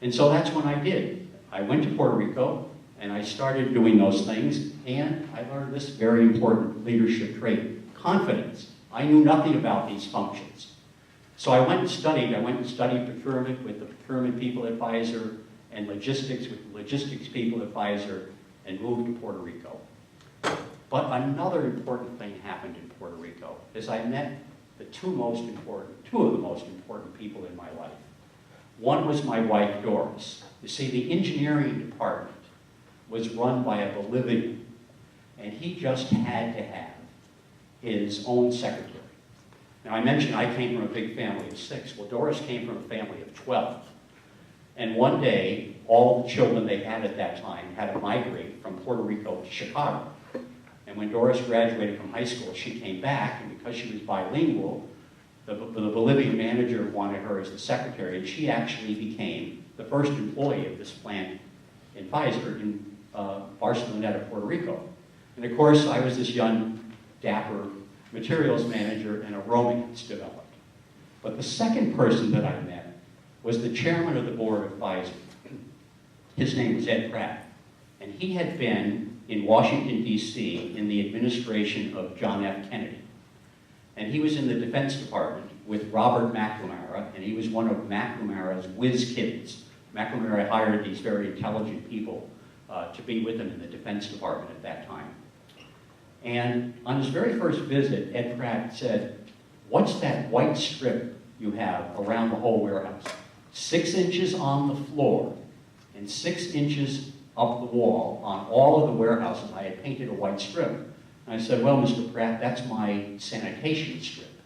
And so that's when I did. I went to Puerto Rico, and I started doing those things, and I learned this very important leadership trait, confidence. I knew nothing about these functions. So I went and studied procurement with the procurement people at Pfizer, and logistics with the logistics people at Pfizer, and moved to Puerto Rico. But another important thing happened in Puerto Rico, is I met two of the most important people in my life. One was my wife, Doris. You see, the engineering department was run by a Bolivian, and he just had to have his own secretary. Now, I mentioned I came from a big family of 6. Well, Doris came from a family of 12. And one day, all the children they had at that time had to migrate from Puerto Rico to Chicago. And when Doris graduated from high school, she came back, and because she was bilingual, the Bolivian manager wanted her as the secretary, and she actually became the first employee of this plant in Pfizer in Barceloneta, Puerto Rico. And of course, I was this young, dapper materials manager, and a romance developed. But the second person that I met was the chairman of the board of Pfizer. His name was Ed Pratt, and he had been in Washington, D.C. in the administration of John F. Kennedy. And he was in the Defense Department with Robert McNamara, and he was one of McNamara's whiz kids. McNamara hired these very intelligent people to be with him in the Defense Department at that time. And on his very first visit, Ed Pratt said, "What's that white strip you have around the whole warehouse? 6 inches on the floor and 6 inches up the wall on all of the warehouses. I had painted a white strip." And I said, "Well, Mr. Pratt, that's my sanitation strip."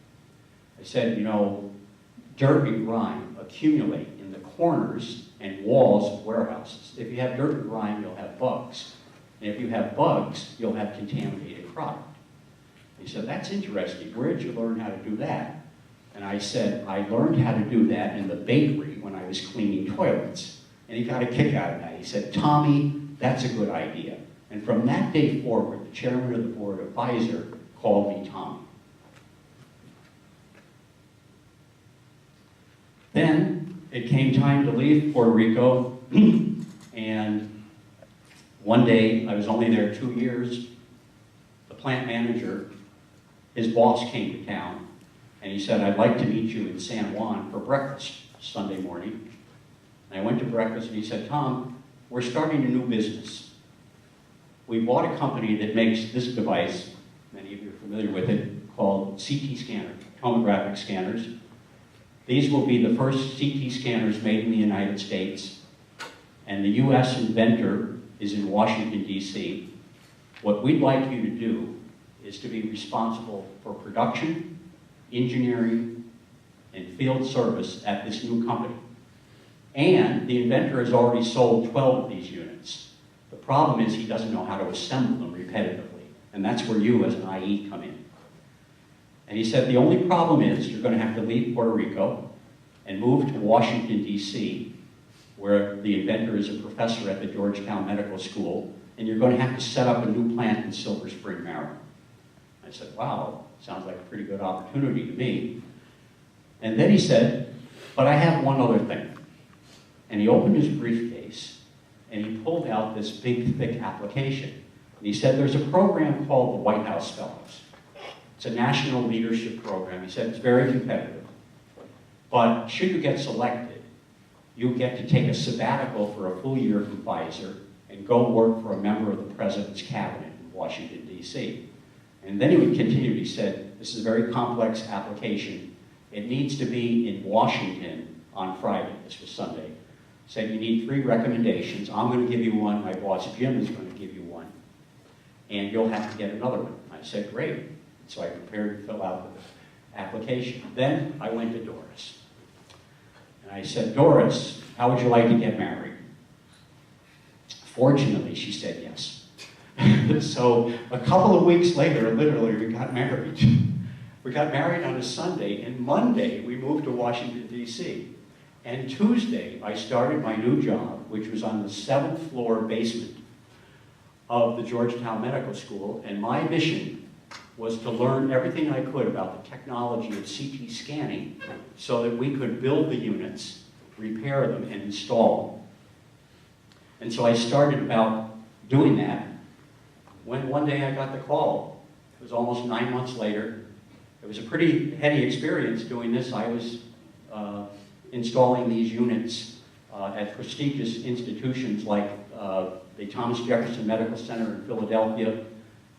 I said, "You know, dirt and grime accumulate in the corners and walls of warehouses. If you have dirt and grime, you'll have bugs. And if you have bugs, you'll have contaminated product." He said, "That's interesting. Where did you learn how to do that?" And I said, "I learned how to do that in the bakery when I was cleaning toilets." And he got a kick out of that. He said, "Tommy, that's a good idea." And from that day forward, the chairman of the board of Pfizer called me Tommy. Then it came time to leave Puerto Rico, and one day, I was only there 2 years, the plant manager, his boss came to town, and he said, "I'd like to meet you in San Juan for breakfast Sunday morning." And I went to breakfast, and he said, "Tom, we're starting a new business. We bought a company that makes this device," many of you are familiar with it, called CT scanner, tomographic scanners. "These will be the first CT scanners made in the United States, and the US inventor is in Washington, D.C. What we'd like you to do is to be responsible for production, engineering, and field service at this new company. And the inventor has already sold 12 of these units. The problem is he doesn't know how to assemble them repetitively, and that's where you as an IE come in." And he said, "The only problem is you're going to have to leave Puerto Rico and move to Washington, D.C., where the inventor is a professor at the Georgetown Medical School, and you're going to have to set up a new plant in Silver Spring, Maryland." I said, "Wow, sounds like a pretty good opportunity to me." And then he said, "But I have one other thing." And he opened his briefcase, and he pulled out this big, thick application. And he said, "There's a program called the White House Fellows. It's a national leadership program." He said, "It's very competitive. But should you get selected, you get to take a sabbatical for a full year from Pfizer and go work for a member of the president's cabinet in Washington, D.C. And then he would continue. He said, "This is a very complex application. It needs to be in Washington on Friday." This was Sunday. He said, "You need 3 recommendations. I'm going to give you one. My boss, Jim, is going to give you one. And you'll have to get another one." I said, "Great." So I prepared to fill out application. Then I went to Doris. And I said, Doris, how would you like to get married? Fortunately, she said yes. So a couple of weeks later, literally, we got married. We got married on a Sunday, and Monday we moved to Washington, D.C. And Tuesday, I started my new job, which was on the 7th floor basement of the Georgetown Medical School, and my mission was to learn everything I could about the technology of CT scanning so that we could build the units, repair them, and install them. And so I started about doing that when one day I got the call. It was almost 9 months later. It was a pretty heady experience doing this. I was installing these units at prestigious institutions like the Thomas Jefferson Medical Center in Philadelphia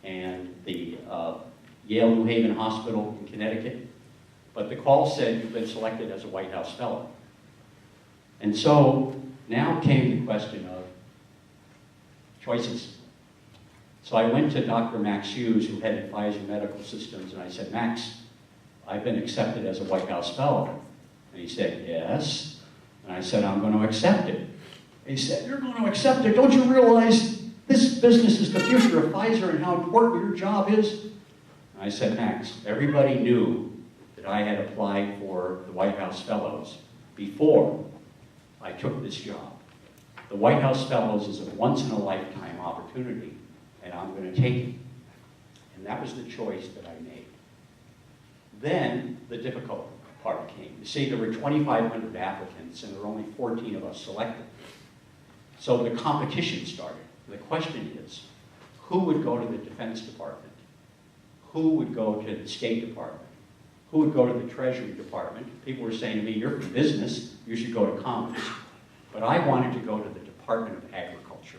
and the Yale New Haven Hospital in Connecticut. But the call said, you've been selected as a White House Fellow. And so now came the question of choices. So I went to Dr. Max Hughes, who headed Pfizer Medical Systems, and I said, Max, I've been accepted as a White House Fellow. And he said, yes. And I said, I'm going to accept it. He said, you're going to accept it? Don't you realize this business is the future of Pfizer and how important your job is? And I said, Max, everybody knew that I had applied for the White House Fellows before I took this job. The White House Fellows is a once-in-a-lifetime opportunity, and I'm going to take it. And that was the choice that I made. Then the difficult part came. You see, there were 2,500 applicants, and there were only 14 of us selected. So the competition started. The question is, who would go to the Defense Department? Who would go to the State Department? Who would go to the Treasury Department? People were saying to me, you're from business, you should go to Commerce. But I wanted to go to the Department of Agriculture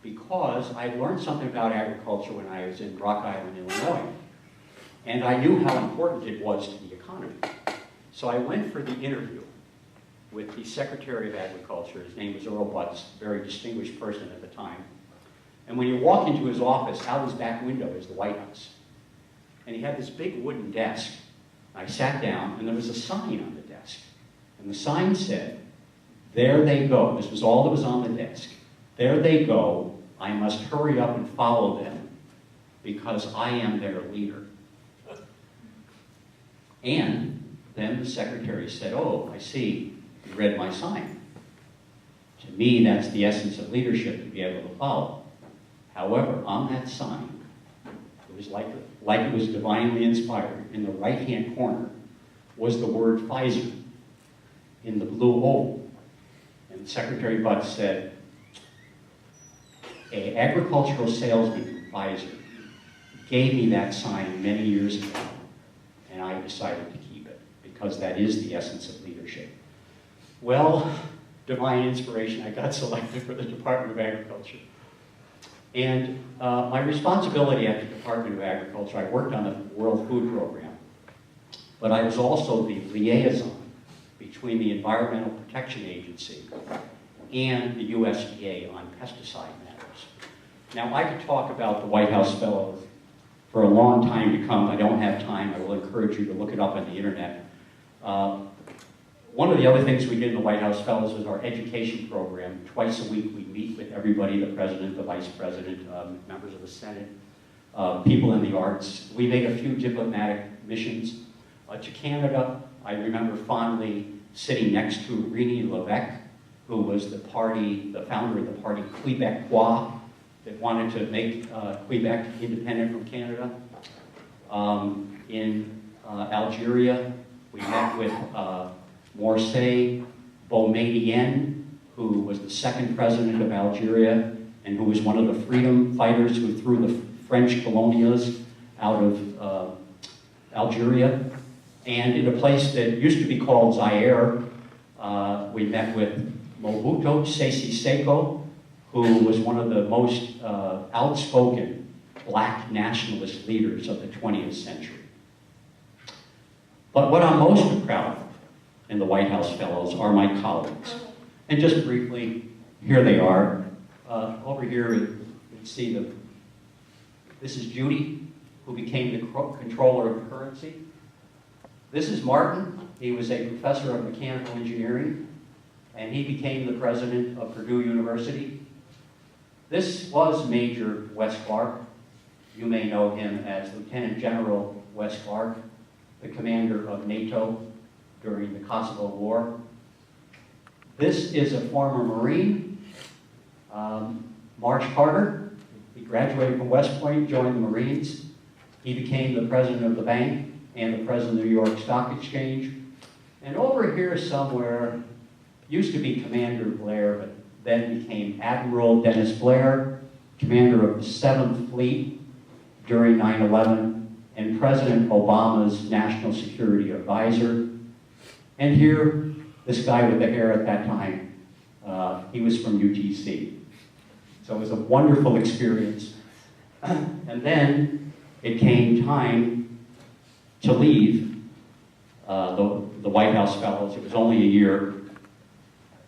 because I learned something about agriculture when I was in Rock Island, Illinois. And I knew how important it was to the economy. So I went for the interview with the Secretary of Agriculture. His name was Earl Butts, a very distinguished person at the time. And when you walk into his office, out his back window is the White House. And he had this big wooden desk. I sat down, and there was a sign on the desk. And the sign said, there they go. This was all that was on the desk. There they go. I must hurry up and follow them because I am their leader. And then the secretary said, oh, I see, you read my sign. To me, that's the essence of leadership, to be able to follow. However, on that sign, it was like it was divinely inspired. In the right-hand corner was the word Pfizer in the blue oval. And Secretary Butts said, an agricultural salesman from Pfizer gave me that sign many years ago, and I decided to keep it because that is the essence of leadership. Well, divine inspiration, I got selected for the Department of Agriculture. And my responsibility at the Department of Agriculture, I worked on the World Food Program, but I was also the liaison between the Environmental Protection Agency and the USDA on pesticide matters. Now, I could talk about the White House Fellows for a long time to come. I don't have time. I will encourage you to look it up on the internet. One of the other things we did in the White House Fellows was our education program. Twice a week we meet with everybody, the president, the vice president, members of the Senate, people in the arts. We made a few diplomatic missions to Canada. I remember fondly sitting next to René Lévesque, who was the founder of the party Québécois, that wanted to make Quebec independent from Canada. In Algeria, we met with Morcey Boumediene, who was the second president of Algeria and who was one of the freedom fighters who threw the French colonials out of Algeria. And in a place that used to be called Zaire, we met with Mobutu Sese Seko, who was one of the most outspoken black nationalist leaders of the 20th century. But what I'm most proud of in the White House Fellows are my colleagues. And just briefly, here they are. Over here, you can see this is Judy, who became the controller of currency. This is Martin. He was a professor of mechanical engineering, and he became the president of Purdue University. This was Major Wes Clark. You may know him as Lieutenant General Wes Clark, the commander of NATO during the Kosovo War. This is a former Marine, Marsh Carter. He graduated from West Point, joined the Marines. He became the president of the bank and the president of the New York Stock Exchange. And over here somewhere, used to be Commander Blair, but then became Admiral Dennis Blair, commander of the 7th Fleet during 9/11, and President Obama's national security advisor. And here, this guy with the hair at that time, he was from UTC. So it was a wonderful experience. And then it came time to leave the White House Fellows. It was only a year.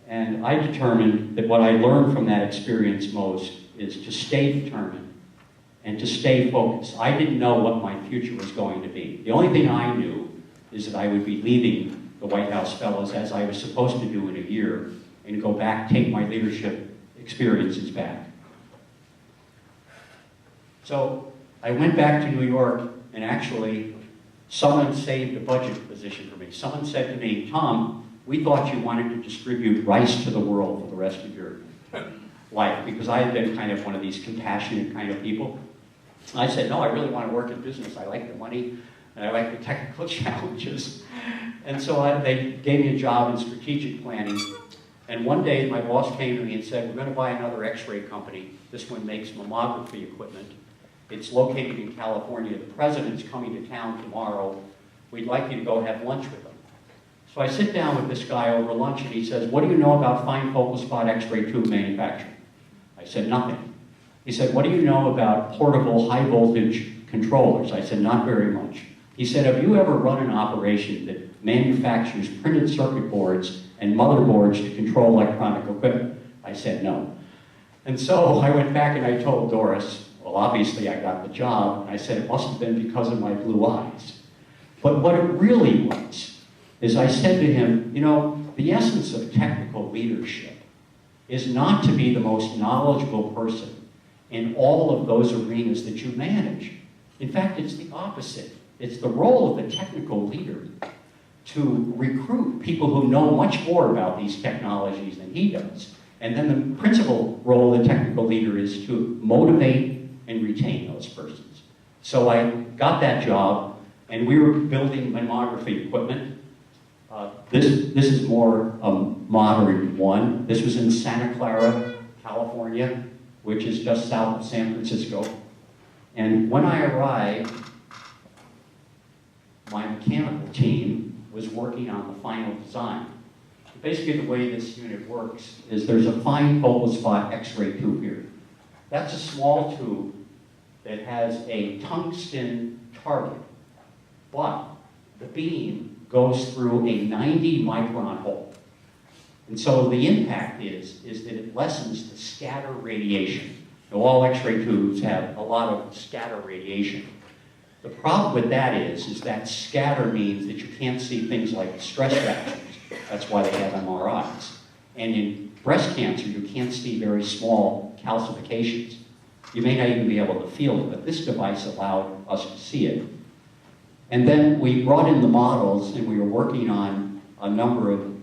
And I determined that what I learned from that experience most is to stay determined and to stay focused. I didn't know what my future was going to be. The only thing I knew is that I would be leaving the White House Fellows as I was supposed to do in a year and go back, take my leadership experiences back. So I went back to New York, and actually someone saved a budget position for me. Someone said to me, Tom, we thought you wanted to distribute rice to the world for the rest of your life, because I had been kind of one of these compassionate kind of people. I said, no, I really want to work in business. I like the money, and I like the technical challenges. And so they gave me a job in strategic planning. And one day, my boss came to me and said, we're going to buy another X-ray company. This one makes mammography equipment. It's located in California. The president's coming to town tomorrow. We'd like you to go have lunch with him. So I sit down with this guy over lunch, and he says, what do you know about fine focal spot X-ray tube manufacturing? I said, nothing. He said, what do you know about portable high voltage controllers? I said, not very much. He said, have you ever run an operation that manufactures printed circuit boards and motherboards to control electronic equipment? I said, no. And so I went back and I told Doris, well, obviously I got the job. And I said, it must have been because of my blue eyes. But what it really was is I said to him, you know, the essence of technical leadership is not to be the most knowledgeable person in all of those arenas that you manage. In fact, it's the opposite. It's the role of the technical leader to recruit people who know much more about these technologies than he does. And then the principal role of the technical leader is to motivate and retain those persons. So I got that job, and we were building mammography equipment. This is more a modern one. This was in Santa Clara, California, which is just south of San Francisco. And when I arrived, my mechanical team was working on the final design. Basically, the way this unit works is there's a fine focal spot X-ray tube here. That's a small tube that has a tungsten target, but the beam goes through a 90-micron hole. And so the impact is that it lessens the scatter radiation. Now, all X-ray tubes have a lot of scatter radiation. The problem with that is that scatter means that you can't see things like stress fractures. That's why they have MRIs. And in breast cancer, you can't see very small calcifications. You may not even be able to feel it, but this device allowed us to see it. And then we brought in the models, and we were working on a number of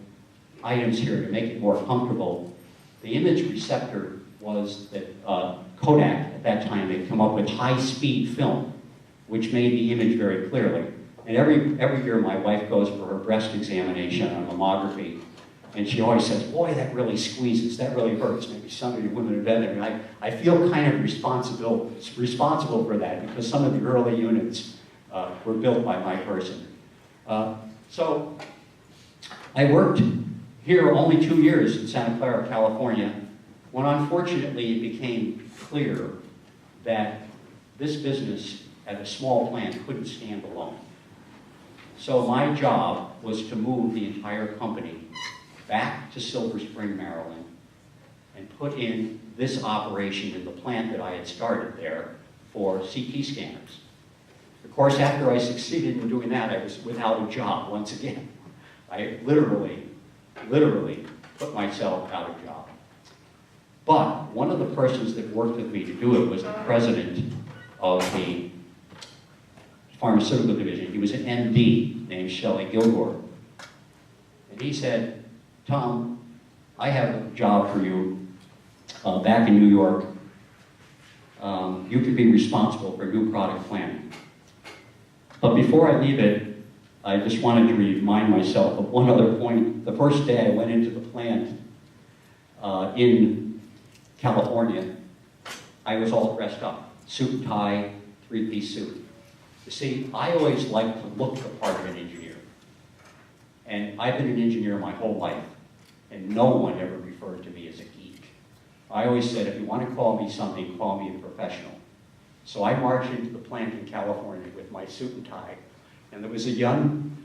items here to make it more comfortable. The image receptor was that Kodak, at that time, had come up with high-speed film, which made the image very clearly. And every year, my wife goes for her breast examination on mammography, and she always says, boy, that really squeezes, that really hurts. Maybe some of you women have been there. I feel kind of responsible for that, because some of the early units were built by my person. So I worked here only 2 years in Santa Clara, California, when unfortunately it became clear that this business at a small plant couldn't stand alone. So my job was to move the entire company back to Silver Spring, Maryland, and put in this operation in the plant that I had started there for CT scanners. The Of course, after I succeeded in doing that, I was without a job once again. I literally put myself out of job. But one of the persons that worked with me to do it was the president of the pharmaceutical division. He was an MD named Shelley Gilgore. And he said, Tom, I have a job for you back in New York. You could be responsible for new product planning. But before I leave it, I just wanted to remind myself of one other point. The first day I went into the plant in California, I was all dressed up. Suit and tie, three-piece suit. You see, I always like to look the part of an engineer. And I've been an engineer my whole life, and no one ever referred to me as a geek. I always said, if you want to call me something, call me a professional. So I marched into the plant in California with my suit and tie, and there was a young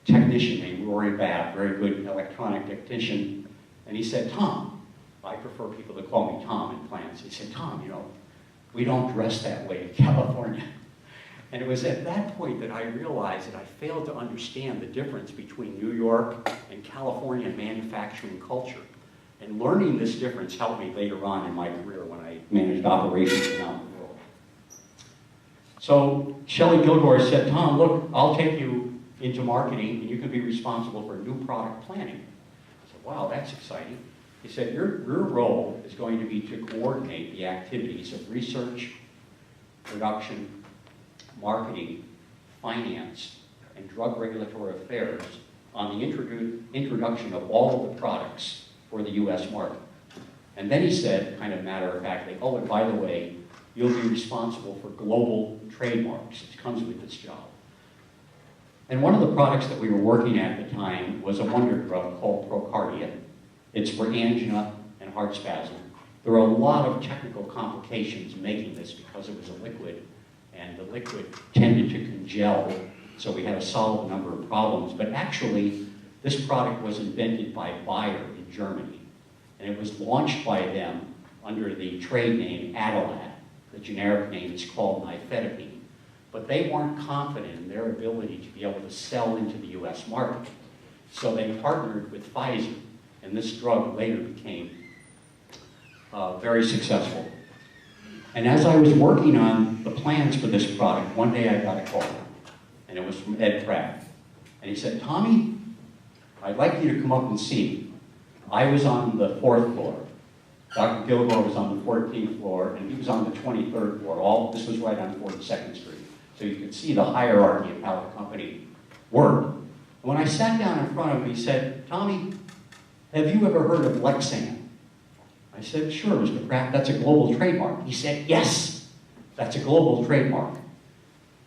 technician named Rory Babb, very good electronic technician, and he said, Tom, I prefer people to call me Tom in plants. He said, Tom, you know, we don't dress that way in California. And it was at that point that I realized that I failed to understand the difference between New York and California manufacturing culture. And learning this difference helped me later on in my career when I managed operations around the world. So Shelley Gilgore said, Tom, look, I'll take you into marketing and you can be responsible for new product planning. I said, wow, that's exciting. He said, your role is going to be to coordinate the activities of research, production, marketing, finance, and drug regulatory affairs on the introduction of all of the products for the U.S. market. And then he said, kind of matter-of-factly, oh, and by the way, you'll be responsible for global trademarks. It comes with this job. And one of the products that we were working at the time was a wonder drug called Procardia. It's for angina and heart spasm. There were a lot of technical complications making this because it was a liquid, and the liquid tended to congel, so we had to solve a number of problems. But actually, this product was invented by Bayer in Germany, and it was launched by them under the trade name Adalat. The generic name is called nifedipine. But they weren't confident in their ability to be able to sell into the US market. So they partnered with Pfizer, and this drug later became very successful. And as I was working on the plans for this product, one day I got a call, and it was from Ed Pratt. And he said, Tommy, I'd like you to come up and see me. I was on the 4th floor. Dr. Gilgore was on the 14th floor, and he was on the 23rd floor. This was right on 42nd Street. So you could see the hierarchy of how the company worked. And when I sat down in front of him, he said, Tommy, have you ever heard of Lexan? I said, sure, Mr. Pratt, that's a global trademark. He said, yes, that's a global trademark.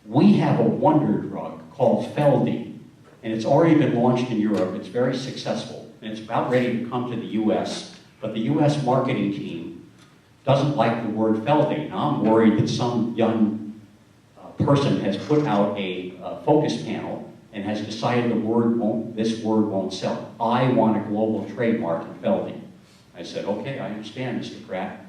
We have a wonder drug called Feldene, and it's already been launched in Europe. It's very successful, and it's about ready to come to the US, but the US marketing team doesn't like the word Feldene. Now, I'm worried that some young person has put out a focus panel and has decided this word won't sell. I want a global trademark in Feldene. I said, okay, I understand, Mr. Pratt.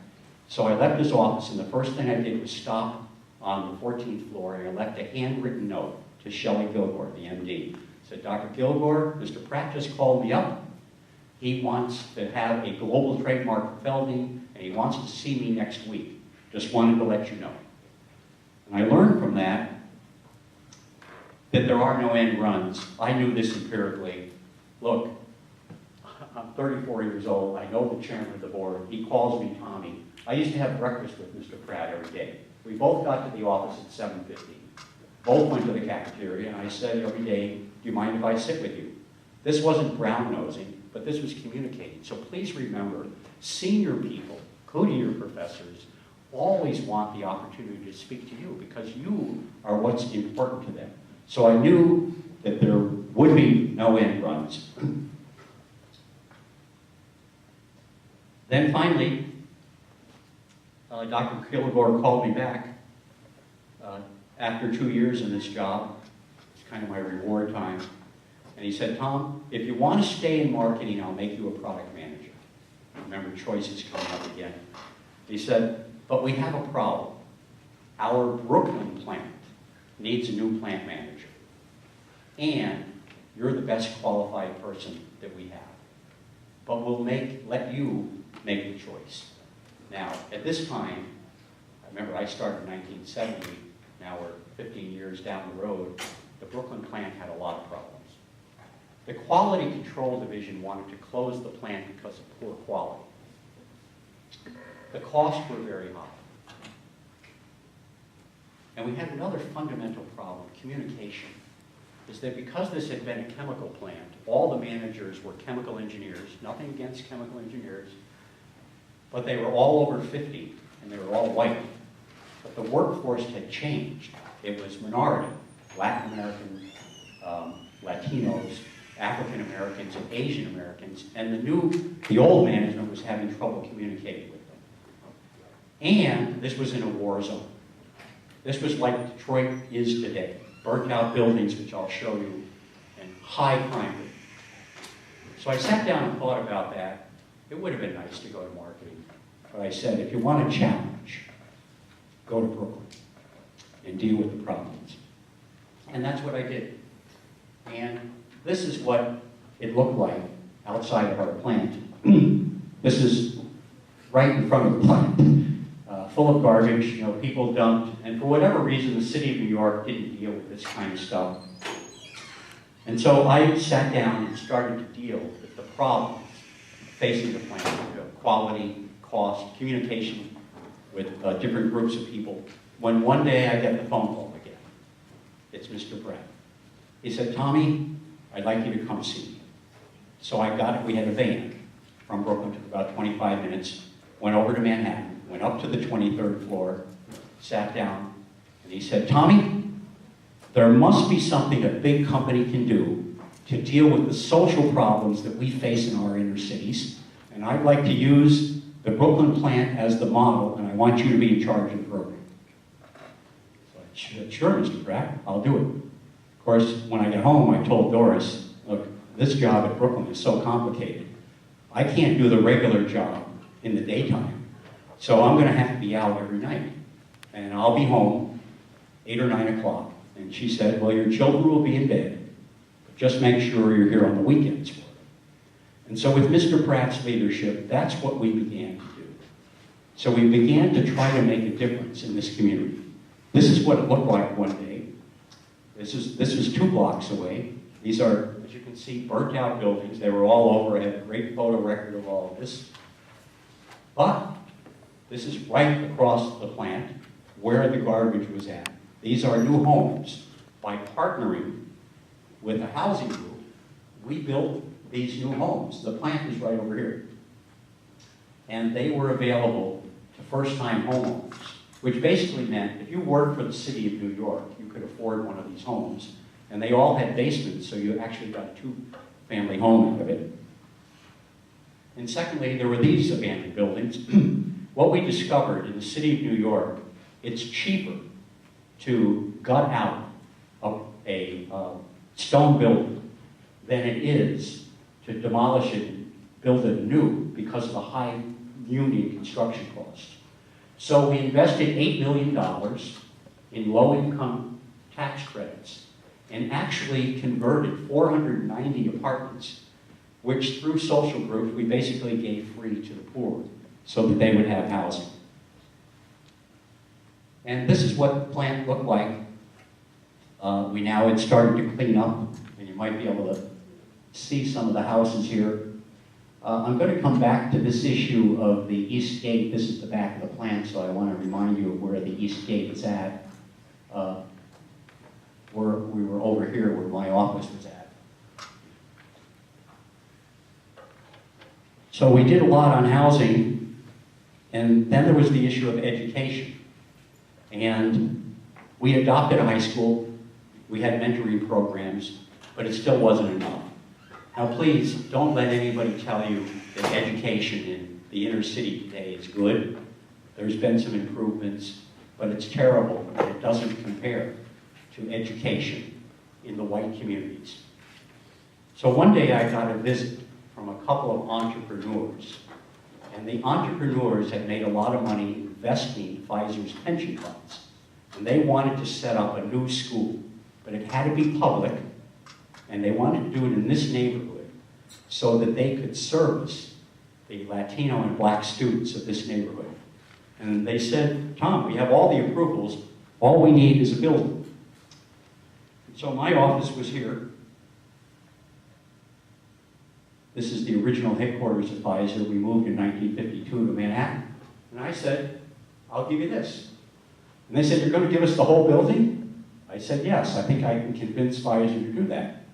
So I left his office, and the first thing I did was stop on the 14th floor, and I left a handwritten note to Shelley Gilgore, the MD. I said, Dr. Gilgore, Mr. Pratt just called me up. He wants to have a global trademark for Feldene, and he wants to see me next week. Just wanted to let you know. And I learned from that that there are no end runs. I knew this empirically. Look, I'm 34 years old. I know the chairman of the board. He calls me Tommy. I used to have breakfast with Mr. Pratt every day. We both got to the office at 7:50. Both went to the cafeteria, and I said every day, do you mind if I sit with you? This wasn't brown-nosing, but this was communicating. So please remember, senior people, including your professors, always want the opportunity to speak to you because you are what's important to them. So I knew that there would be no end runs. Then finally, Dr. Gilgore called me back after 2 years in this job. It's kind of my reward time. And he said, Tom, if you want to stay in marketing, I'll make you a product manager. Remember, choices coming up again. He said, but we have a problem. Our Brooklyn plant needs a new plant manager. And you're the best qualified person that we have. But we'll let you make the choice. Now, at this time, I remember I started in 1970, now we're 15 years down the road, the Brooklyn plant had a lot of problems. The Quality Control Division wanted to close the plant because of poor quality. The costs were very high. And we had another fundamental problem, communication, is that because this had been a chemical plant, all the managers were chemical engineers, nothing against chemical engineers, but they were all over 50 and they were all white. But the workforce had changed. It was minority, Latin American, Latinos, African Americans, and Asian Americans, and the old management was having trouble communicating with them. And this was in a war zone. This was like Detroit is today. Burnt out buildings, which I'll show you, and high crime rate. So I sat down and thought about that. It would have been nice to go to marketing. But I said, if you want a challenge, go to Brooklyn and deal with the problems. And that's what I did. And this is what it looked like outside of our plant. This is right in front of the plant. Full of garbage, you know, people dumped, and for whatever reason, the city of New York didn't deal with this kind of stuff. And so I sat down and started to deal with the problems facing the plant, quality, cost, communication with different groups of people, when one day I get the phone call again. It's Mr. Brett. He said, Tommy, I'd like you to come see me. So I got it. We had a van from Brooklyn, took about 25 minutes, went over to Manhattan, went up to the 23rd floor, sat down, and he said, Tommy, there must be something a big company can do to deal with the social problems that we face in our inner cities, and I'd like to use the Brooklyn plant as the model, and I want you to be in charge of the program. So I said, sure, Mr. Pratt, I'll do it. Of course, when I got home, I told Doris, look, this job at Brooklyn is so complicated. I can't do the regular job in the daytime. So I'm going to have to be out every night. And I'll be home 8 or 9 o'clock. And she said, well, your children will be in bed, but just make sure you're here on the weekends for them. And so with Mr. Pratt's leadership, that's what we began to do. So we began to try to make a difference in this community. This is what it looked like one day. This is 2 blocks away. These are, as you can see, burnt out buildings. They were all over. I have a great photo record of all of this. But this is right across the plant where the garbage was at. These are new homes. By partnering with a housing group, we built these new homes. The plant is right over here. And they were available to first-time homeowners, which basically meant if you worked for the city of New York, you could afford one of these homes. And they all had basements, so you actually got a 2-family home out of it. And secondly, there were these abandoned buildings. What we discovered in the city of New York, it's cheaper to gut out a stone building than it is to demolish it and build it anew because of the high union construction costs. So we invested $8 million in low-income tax credits and actually converted 490 apartments, which through social groups we basically gave free to the poor so that they would have housing. And this is what the plant looked like. We now had started to clean up, and you might be able to see some of the houses here. I'm going to come back to this issue of the East Gate. This is the back of the plant, so I want to remind you of where the East Gate is at. We were over here where my office was at. So we did a lot on housing, and then there was the issue of education. And we adopted a high school, we had mentoring programs, but it still wasn't enough. Now please, don't let anybody tell you that education in the inner city today is good. There's been some improvements, but it's terrible, and it doesn't compare to education in the white communities. So one day I got a visit from a couple of entrepreneurs, and the entrepreneurs had made a lot of money investing Pfizer's pension funds. And they wanted to set up a new school, but it had to be public, and they wanted to do it in this neighborhood so that they could service the Latino and black students of this neighborhood. And they said, Tom, we have all the approvals, all we need is a building. And so my office was here. This is the original headquarters of Pfizer. We moved in 1952 to Manhattan. And I said, I'll give you this. And they said, you're going to give us the whole building? I said, yes, I think I can convince Pfizer to do that.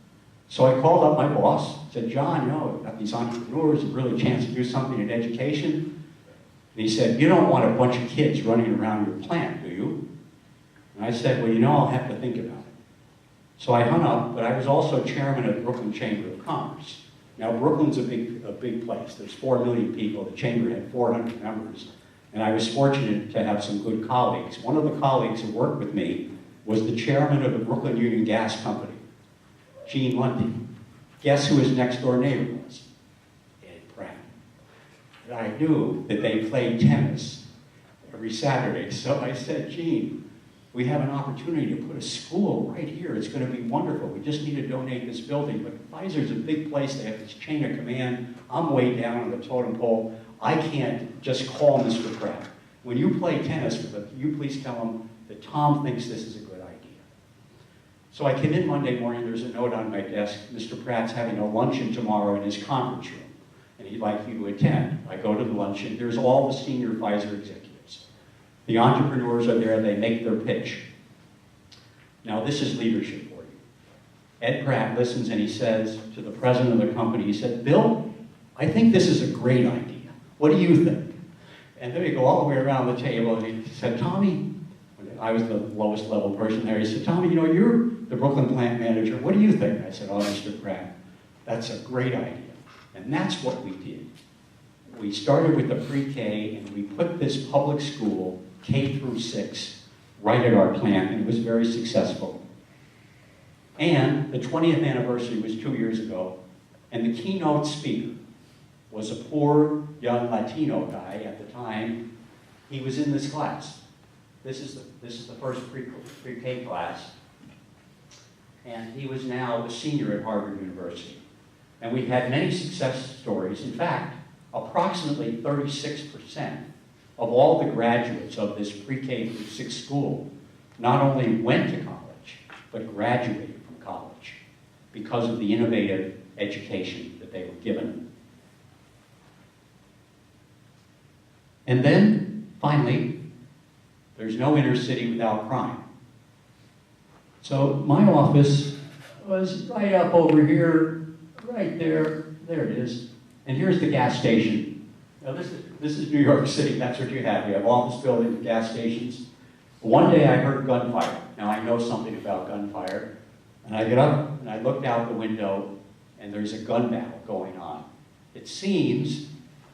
So I called up my boss, said, John, you know, I've got these entrepreneurs, a really chance to do something in education. And he said, you don't want a bunch of kids running around your plant, do you? And I said, well, you know, I'll have to think about it. So I hung up, but I was also chairman of the Brooklyn Chamber of Commerce. Now, Brooklyn's a big place. There's 4 million people. The chamber had 400 members. And I was fortunate to have some good colleagues. One of the colleagues who worked with me was the chairman of the Brooklyn Union Gas Company, Gene Lundy. Guess who his next door neighbor was? Ed Pratt. And I knew that they played tennis every Saturday. So I said, Gene, we have an opportunity to put a school right here. It's going to be wonderful. We just need to donate this building. But Pfizer's a big place. They have this chain of command. I'm way down on the totem pole. I can't just call Mr. Pratt. When you play tennis with him, you please tell him that Tom thinks this is a good idea. So I came in Monday morning. There's a note on my desk. Mr. Pratt's having a luncheon tomorrow in his conference room, and he'd like you to attend. I go to the luncheon. There's all the senior Pfizer executives. The entrepreneurs are there. They make their pitch. Now, this is leadership for you. Ed Pratt listens, and he says to the president of the company, he said, Bill, I think this is a great idea. What do you think? And then we go all the way around the table, and he said, Tommy, I was the lowest level person there, he said, Tommy, you know, you're the Brooklyn plant manager. What do you think? I said, oh, Mr. Pratt, that's a great idea. And that's what we did. We started with the pre-K, and we put this public school, K through 6, right at our plant, and it was very successful. And the 20th anniversary was 2 years ago, and the keynote speaker was a poor young Latino guy at the time. He was in this class. This is the first pre-K class, and he was now a senior at Harvard University. And we had many success stories. In fact, approximately 36% of all the graduates of this pre-K through 6 school not only went to college, but graduated from college because of the innovative education that they were given. And then, finally, there's no inner city without crime. So my office was right up over here, right there. There it is. And here's the gas station. Now this is New York City. That's what you have. You have office buildings, gas stations. One day I heard gunfire. Now I know something about gunfire. And I get up and I looked out the window, and there's a gun battle going on. It seems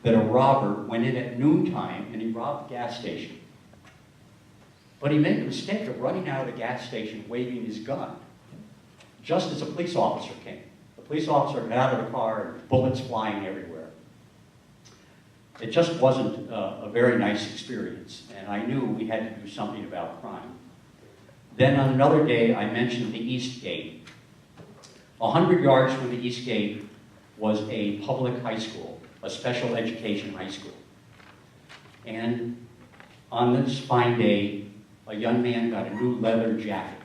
that a robber went in at noontime and he robbed the gas station. But he made the mistake of running out of the gas station waving his gun, just as a police officer came. The police officer got out of the car and bullets flying everywhere. It just wasn't a very nice experience, and I knew we had to do something about crime. Then on another day, I mentioned the East Gate. 100 yards from the East Gate was a public high school, a special education high school. And on this fine day, a young man got a new leather jacket.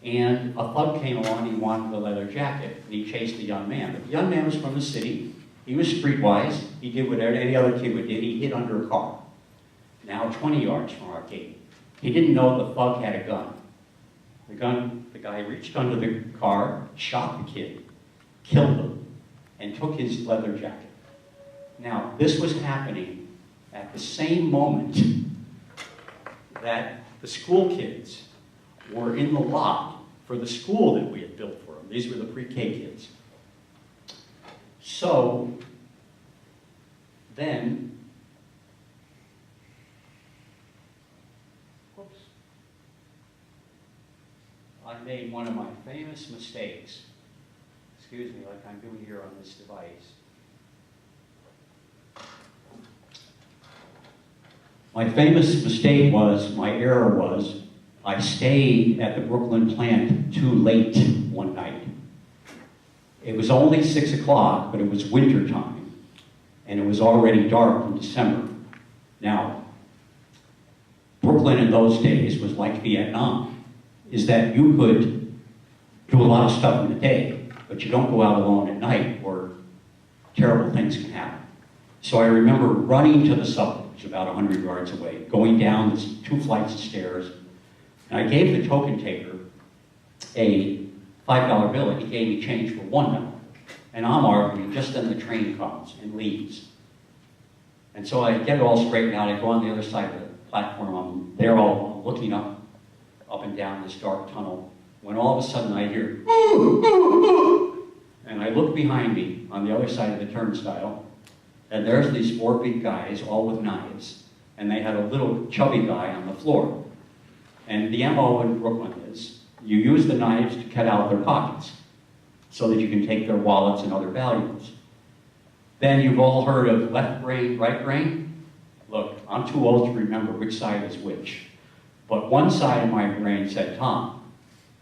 And a thug came along, he wanted the leather jacket, and he chased the young man. But the young man was from the city, he was streetwise, he did what any other kid would do, he hid under a car. Now 20 yards from our gate. He didn't know the thug had a gun. The guy reached under the car, shot the kid, killed him, and took his leather jacket. Now, this was happening at the same moment that the school kids were in the lot for the school that we had built for them. These were the pre-K kids. So, then, I made one of my famous mistakes. Excuse me, like I'm doing here on this device. My famous mistake was, my error was, I stayed at the Brooklyn plant too late one night. It was only 6 o'clock, but it was winter time, and it was already dark in December. Now, Brooklyn in those days was like Vietnam, is that you could do a lot of stuff in the day, but you don't go out alone at night or terrible things can happen. So I remember running to the subway, which was about 100 yards away, going down 2 flights of stairs, and I gave the token taker a $5 bill, and he gave me change for $1. And I'm arguing, just then the train comes and leaves. And so I get it all straightened out, I go on the other side of the platform, I'm there all looking up and down this dark tunnel, when all of a sudden I hear, "Ooh, ooh, ooh." And I look behind me on the other side of the turnstile, and there's these 4 big guys, all with knives, and they had a little chubby guy on the floor. And the MO in Brooklyn is, you use the knives to cut out their pockets, so that you can take their wallets and other valuables. Then you've all heard of left brain, right brain. Look, I'm too old to remember which side is which. But one side of my brain said, Tom,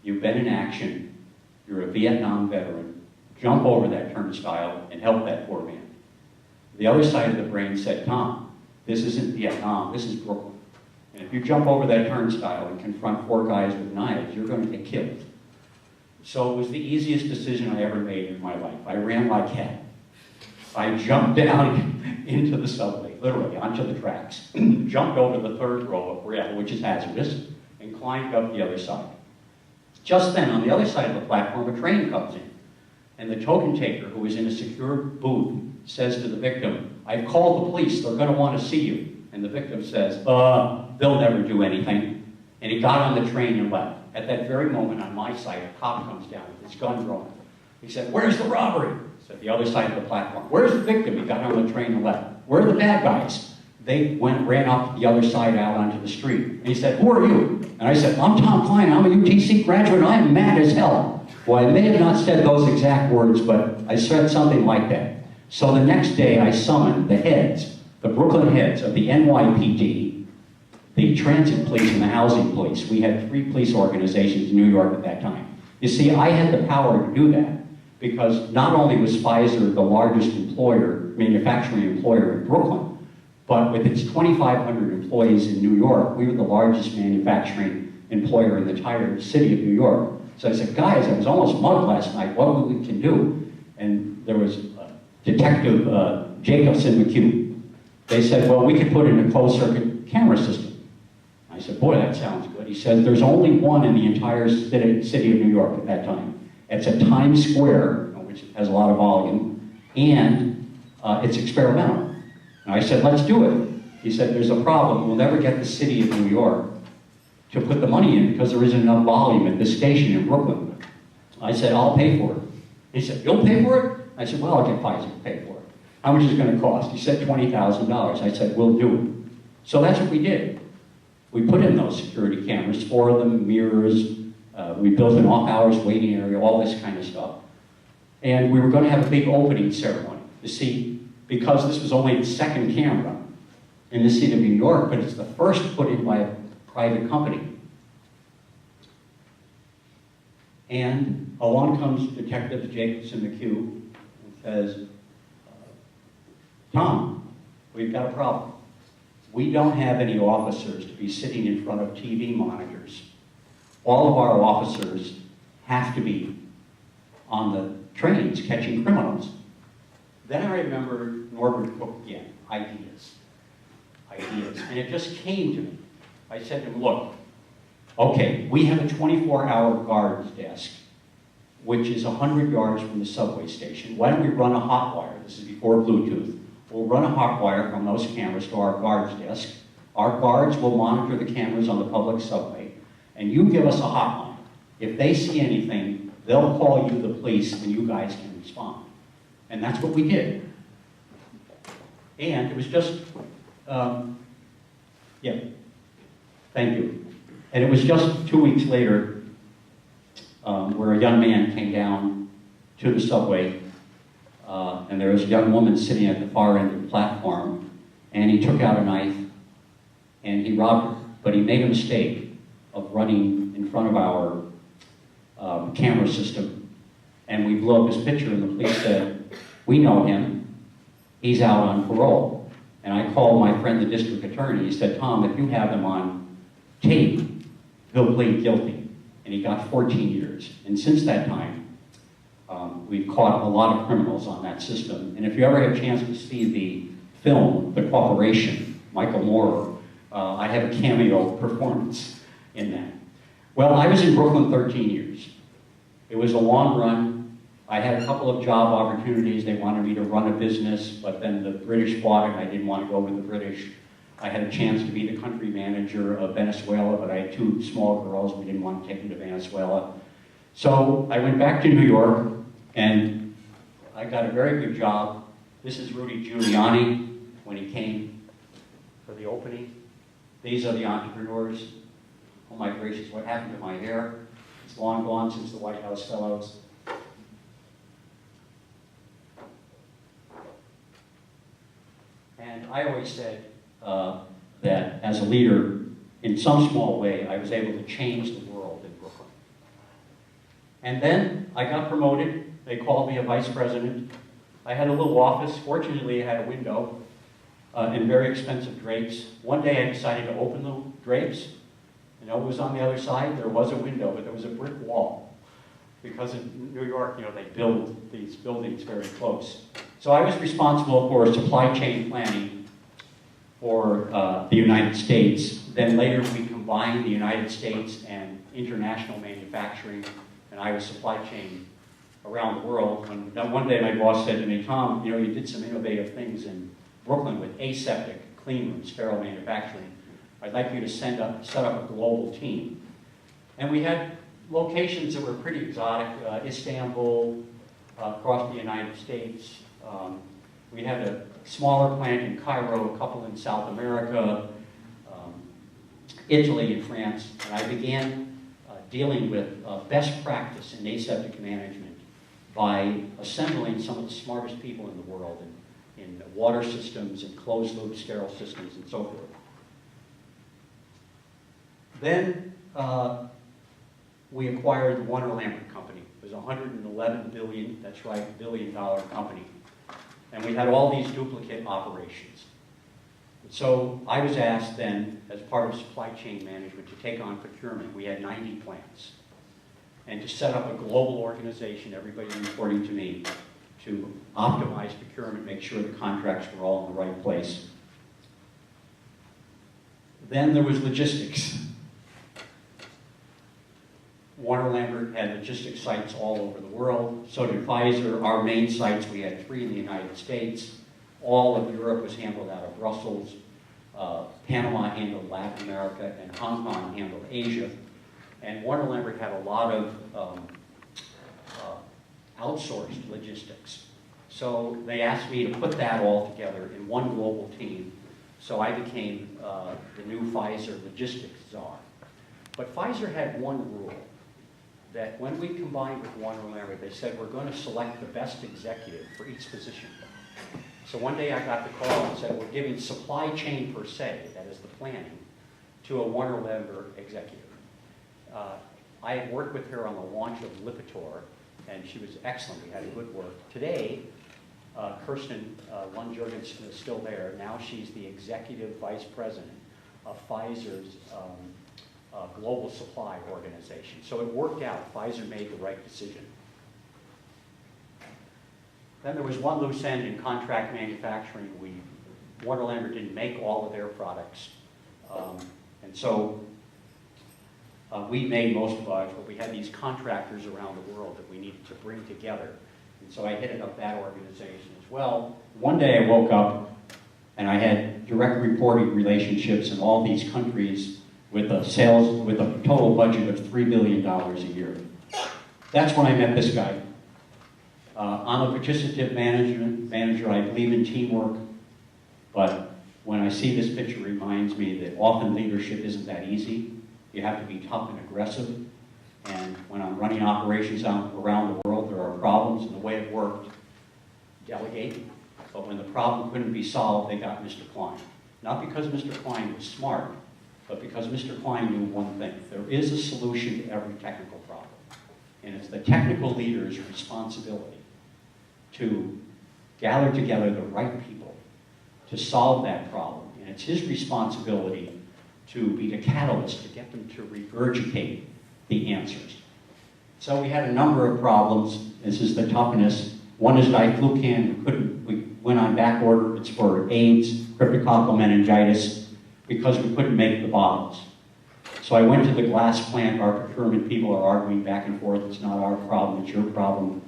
you've been in action, you're a Vietnam veteran, jump over that turnstile and help that poor man. The other side of the brain said, Tom, this isn't Vietnam, this is Brooklyn. And if you jump over that turnstile and confront 4 guys with knives, you're going to get killed. So it was the easiest decision I ever made in my life. I ran like heck. I jumped down into the subway, literally, onto the tracks, jumped over the 3rd row of rail, which is hazardous, and climbed up the other side. Just then, on the other side of the platform, a train comes in, and the token taker, who is in a secure booth, says to the victim, I've called the police, they're going to want to see you. And the victim says, they'll never do anything. And he got on the train and left. At that very moment, on my side, a cop comes down with his gun drawn. He said, where's the robbery? At the other side of the platform. Where's the victim? He got on the train and left. Where are the bad guys? They ran off the other side out onto the street. And he said, who are you? And I said, I'm Tom Klein, I'm a UTC graduate, and I'm mad as hell. Well, I may have not said those exact words, but I said something like that. So the next day, I summoned the heads, the Brooklyn heads of the NYPD, the transit police, and the housing police. We had 3 police organizations in New York at that time. You see, I had the power to do that because not only was Pfizer the largest manufacturing employer in Brooklyn, but with its 2,500 employees in New York, we were the largest manufacturing employer in the entire city of New York. So I said, guys, I was almost mugged last night. What we can do? And there was Detective Jacobson McHugh. They said, well, we could put in a closed-circuit camera system. I said, boy, that sounds good. He said, there's only one in the entire city of New York at that time. It's at Times Square, which has a lot of volume, and it's experimental. And I said, let's do it. He said, there's a problem. We'll never get the city of New York to put the money in because there isn't enough volume at this station in Brooklyn. I said, I'll pay for it. He said, you'll pay for it? I said, well, I'll get Pfizer to pay for it. How much is it going to cost? He said, $20,000. I said, we'll do it. So that's what we did. We put in those security cameras, 4 of them, mirrors. We built an off-hours waiting area, all this kind of stuff. And we were going to have a big opening ceremony. You see, because this was only the 2nd camera in the city of New York, but it's the first put in by a private company. And along comes Detective Jacobson McHugh and says, Tom, we've got a problem. We don't have any officers to be sitting in front of TV monitors. All of our officers have to be on the trains catching criminals. Then I remember Norbert Cook again, ideas. And it just came to me. I said to him, look, okay, we have a 24-hour guards desk, which is 100 yards from the subway station. Why don't we run a hot wire? This is before Bluetooth. We'll run a hot wire from those cameras to our guards desk. Our guards will monitor the cameras on the public subway, and you give us a hotline. If they see anything, they'll call you, the police, and you guys can respond. And that's what we did. And it was just, yeah, thank you. And it was just 2 weeks later where a young man came down to the subway and there was a young woman sitting at the far end of the platform, and he took out a knife and he robbed, but he made a mistake of running in front of our camera system, and we blew up his picture, and the police said, "We know him, he's out on parole." And I called my friend, the district attorney. He said, "Tom, if you have him on tape, he'll plead guilty." And he got 14 years. And since that time, we've caught a lot of criminals on that system. And if you ever have a chance to see the film, The Cooperation, Michael Moore, I have a cameo performance in that. Well, I was in Brooklyn 13 years. It was a long run. I had a couple of job opportunities. They wanted me to run a business, but then the British bought it, and I didn't want to go with the British. I had a chance to be the country manager of Venezuela, but I had 2 small girls. We didn't want to take them to Venezuela. So I went back to New York, and I got a very good job. This is Rudy Giuliani when he came for the opening. These are the entrepreneurs. Oh my gracious, what happened to my hair? It's long gone since the White House Fellows. And I always said that as a leader, in some small way, I was able to change the world in Brooklyn. And then I got promoted. They called me a vice president. I had a little office. Fortunately, I had a window and very expensive drapes. One day I decided to open the drapes. You know, it was on the other side. There was a window, but there was a brick wall. Because in New York, you know, they build these buildings very close. So I was responsible for supply chain planning for the United States. Then later we combined the United States and international manufacturing, and I was supply chain around the world. And one day my boss said to me, "Tom, you know, you did some innovative things in Brooklyn with aseptic clean rooms, sterile manufacturing. I'd like you to set up a global team." And we had locations that were pretty exotic, Istanbul, across the United States. We had a smaller plant in Cairo, a couple in South America, Italy and France, and I began dealing with best practice in aseptic management by assembling some of the smartest people in the world in water systems and closed-loop sterile systems and so forth. Then we acquired the Warner Lambert Company. It was a $111 billion, that's right, billion-dollar company. And we had all these duplicate operations. So I was asked then, as part of supply chain management, to take on procurement. We had 90 plants. And to set up a global organization, everybody reporting to me, to optimize procurement, make sure the contracts were all in the right place. Then there was logistics. Warner Lambert had logistics sites all over the world. So did Pfizer. Our main sites, we had 3 in the United States. All of Europe was handled out of Brussels. Panama handled Latin America, and Hong Kong handled Asia. And Warner Lambert had a lot of outsourced logistics. So they asked me to put that all together in one global team. So I became the new Pfizer logistics czar. But Pfizer had one rule, that when we combined with Warner Lambert, they said, we're going to select the best executive for each position. So one day I got the call and said, we're giving supply chain per se, that is the planning, to a Warner Lambert executive. I had worked with her on the launch of Lipitor, and she was excellent. We had good work. Today, Kirsten Lund-Jorgensen is still there. Now she's the executive vice president of Pfizer's global supply organization. So it worked out. Pfizer made the right decision. Then there was one loose end in contract manufacturing. Warner Lambert didn't make all of their products. And so we made most of ours, but we had these contractors around the world that we needed to bring together. And so I headed up that organization as well. One day I woke up and I had direct reporting relationships in all these countries with a total budget of $3 billion a year. That's when I met this guy. I'm a participative manager. I believe in teamwork, but when I see this picture, it reminds me that often leadership isn't that easy. You have to be tough and aggressive. And when I'm running operations around the world, there are problems, and the way it worked, delegate. But when the problem couldn't be solved, they got Mr. Klein. Not because Mr. Klein was smart, but because Mr. Klein knew one thing. There is a solution to every technical problem. And it's the technical leader's responsibility to gather together the right people to solve that problem. And it's his responsibility to be the catalyst to get them to regurgitate the answers. So we had a number of problems. This is the toughness. One is diflucan. We went on back order. It's for AIDS, cryptococcal meningitis, because we couldn't make the bottles. So I went to the glass plant. Our procurement people are arguing back and forth. It's not our problem, it's your problem.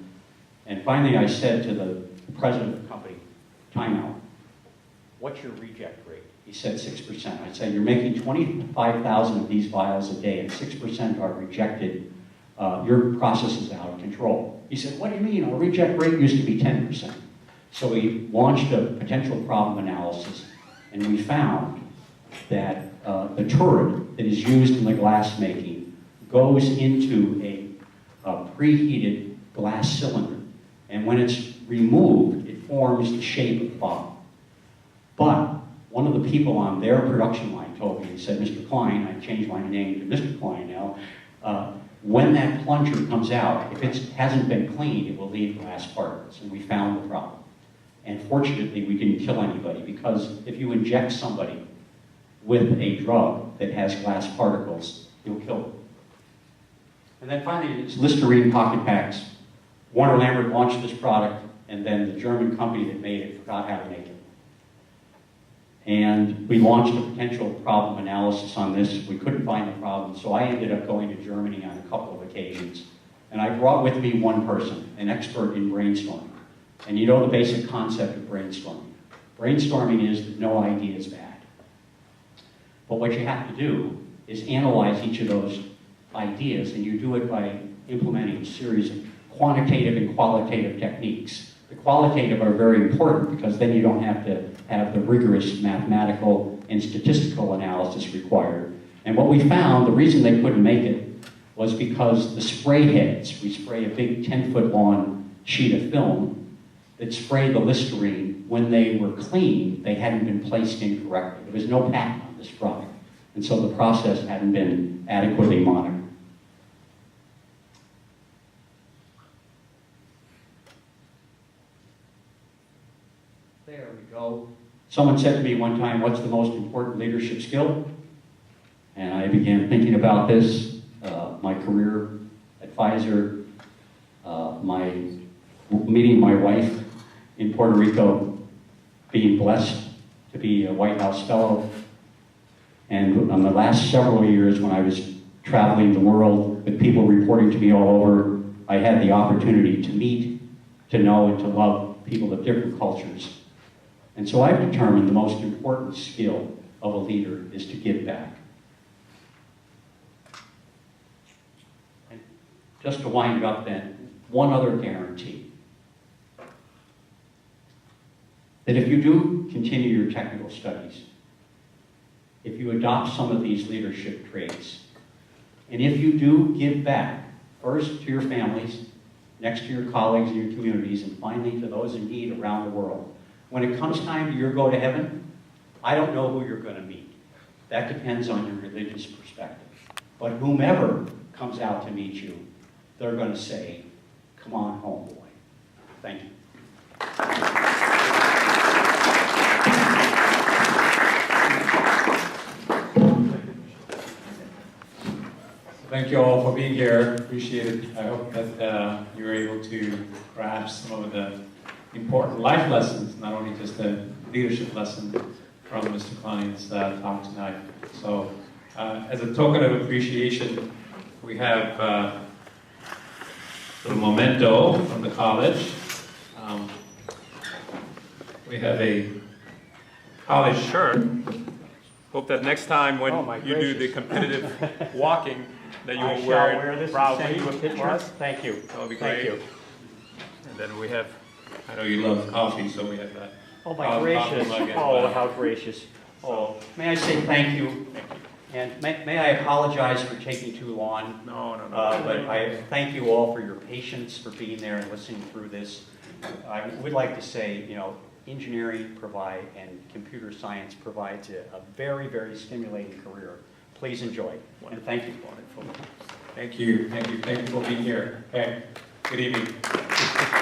And finally I said to the president of the company, time out. What's your reject rate? He said 6%. I said, you're making 25,000 of these vials a day and 6% are rejected. Your process is out of control. He said, what do you mean? Our reject rate used to be 10%. So we launched a potential problem analysis, and we found that the turret that is used in the glass making goes into a preheated glass cylinder. And when it's removed, it forms the shape of the bottle. But one of the people on their production line told me, he said, Mr. Klein, I changed my name to Mr. Klein now, when that plunger comes out, if it hasn't been cleaned, it will leave glass particles. And we found the problem. And fortunately, we didn't kill anybody, because if you inject somebody with a drug that has glass particles, you'll kill them. And then finally, it's Listerine pocket packs. Warner Lambert launched this product, and then the German company that made it forgot how to make it. And we launched a potential problem analysis on this. We couldn't find the problem, so I ended up going to Germany on a couple of occasions. And I brought with me one person, an expert in brainstorming. And you know the basic concept of brainstorming. Brainstorming is that no idea is bad. But what you have to do is analyze each of those ideas, and you do it by implementing a series of quantitative and qualitative techniques. The qualitative are very important because then you don't have to have the rigorous mathematical and statistical analysis required. And what we found, the reason they couldn't make it was because the spray heads, we spray a big 10-foot long sheet of film that sprayed the Listerine. When they were cleaned, they hadn't been placed in correctly. There was no patent on this product. And so the process hadn't been adequately monitored. There we go. Someone said to me one time, what's the most important leadership skill? And I began thinking about this, my career at Pfizer, meeting my wife in Puerto Rico, being blessed to be a White House fellow. And on the last several years when I was traveling the world with people reporting to me all over, I had the opportunity to meet, to know, and to love people of different cultures. And so I've determined the most important skill of a leader is to give back. And just to wind up then, one other guarantee. That if you do continue your technical studies, if you adopt some of these leadership traits, and if you do give back, first to your families, next to your colleagues and your communities, and finally to those in need around the world, when it comes time to your go to heaven, I don't know who you're going to meet. That depends on your religious perspective. But whomever comes out to meet you, they're going to say, come on home, boy. Thank you. Thank you all for being here. Appreciate it. I hope that you were able to grasp some of the important life lessons, not only just the leadership lesson from Mr. Klein's talk tonight. So, as a token of appreciation, we have a little memento from the college. We have a college shirt. Hope that next time when you do the competitive walking, that you will wear it proudly. Send you a picture. Thank you. That would be great. Thank you. And then we have, I know you love coffee, so we have that. Oh my gracious. Oh, how gracious. Oh, may I say thank you? And may I apologize for taking too long? No. But I thank you all for your patience, for being there and listening through this. I would like to say, engineering and computer science provides a very, very stimulating career. Please enjoy, and thank you. Thank you, thank you, thank you for being here. Okay, good evening.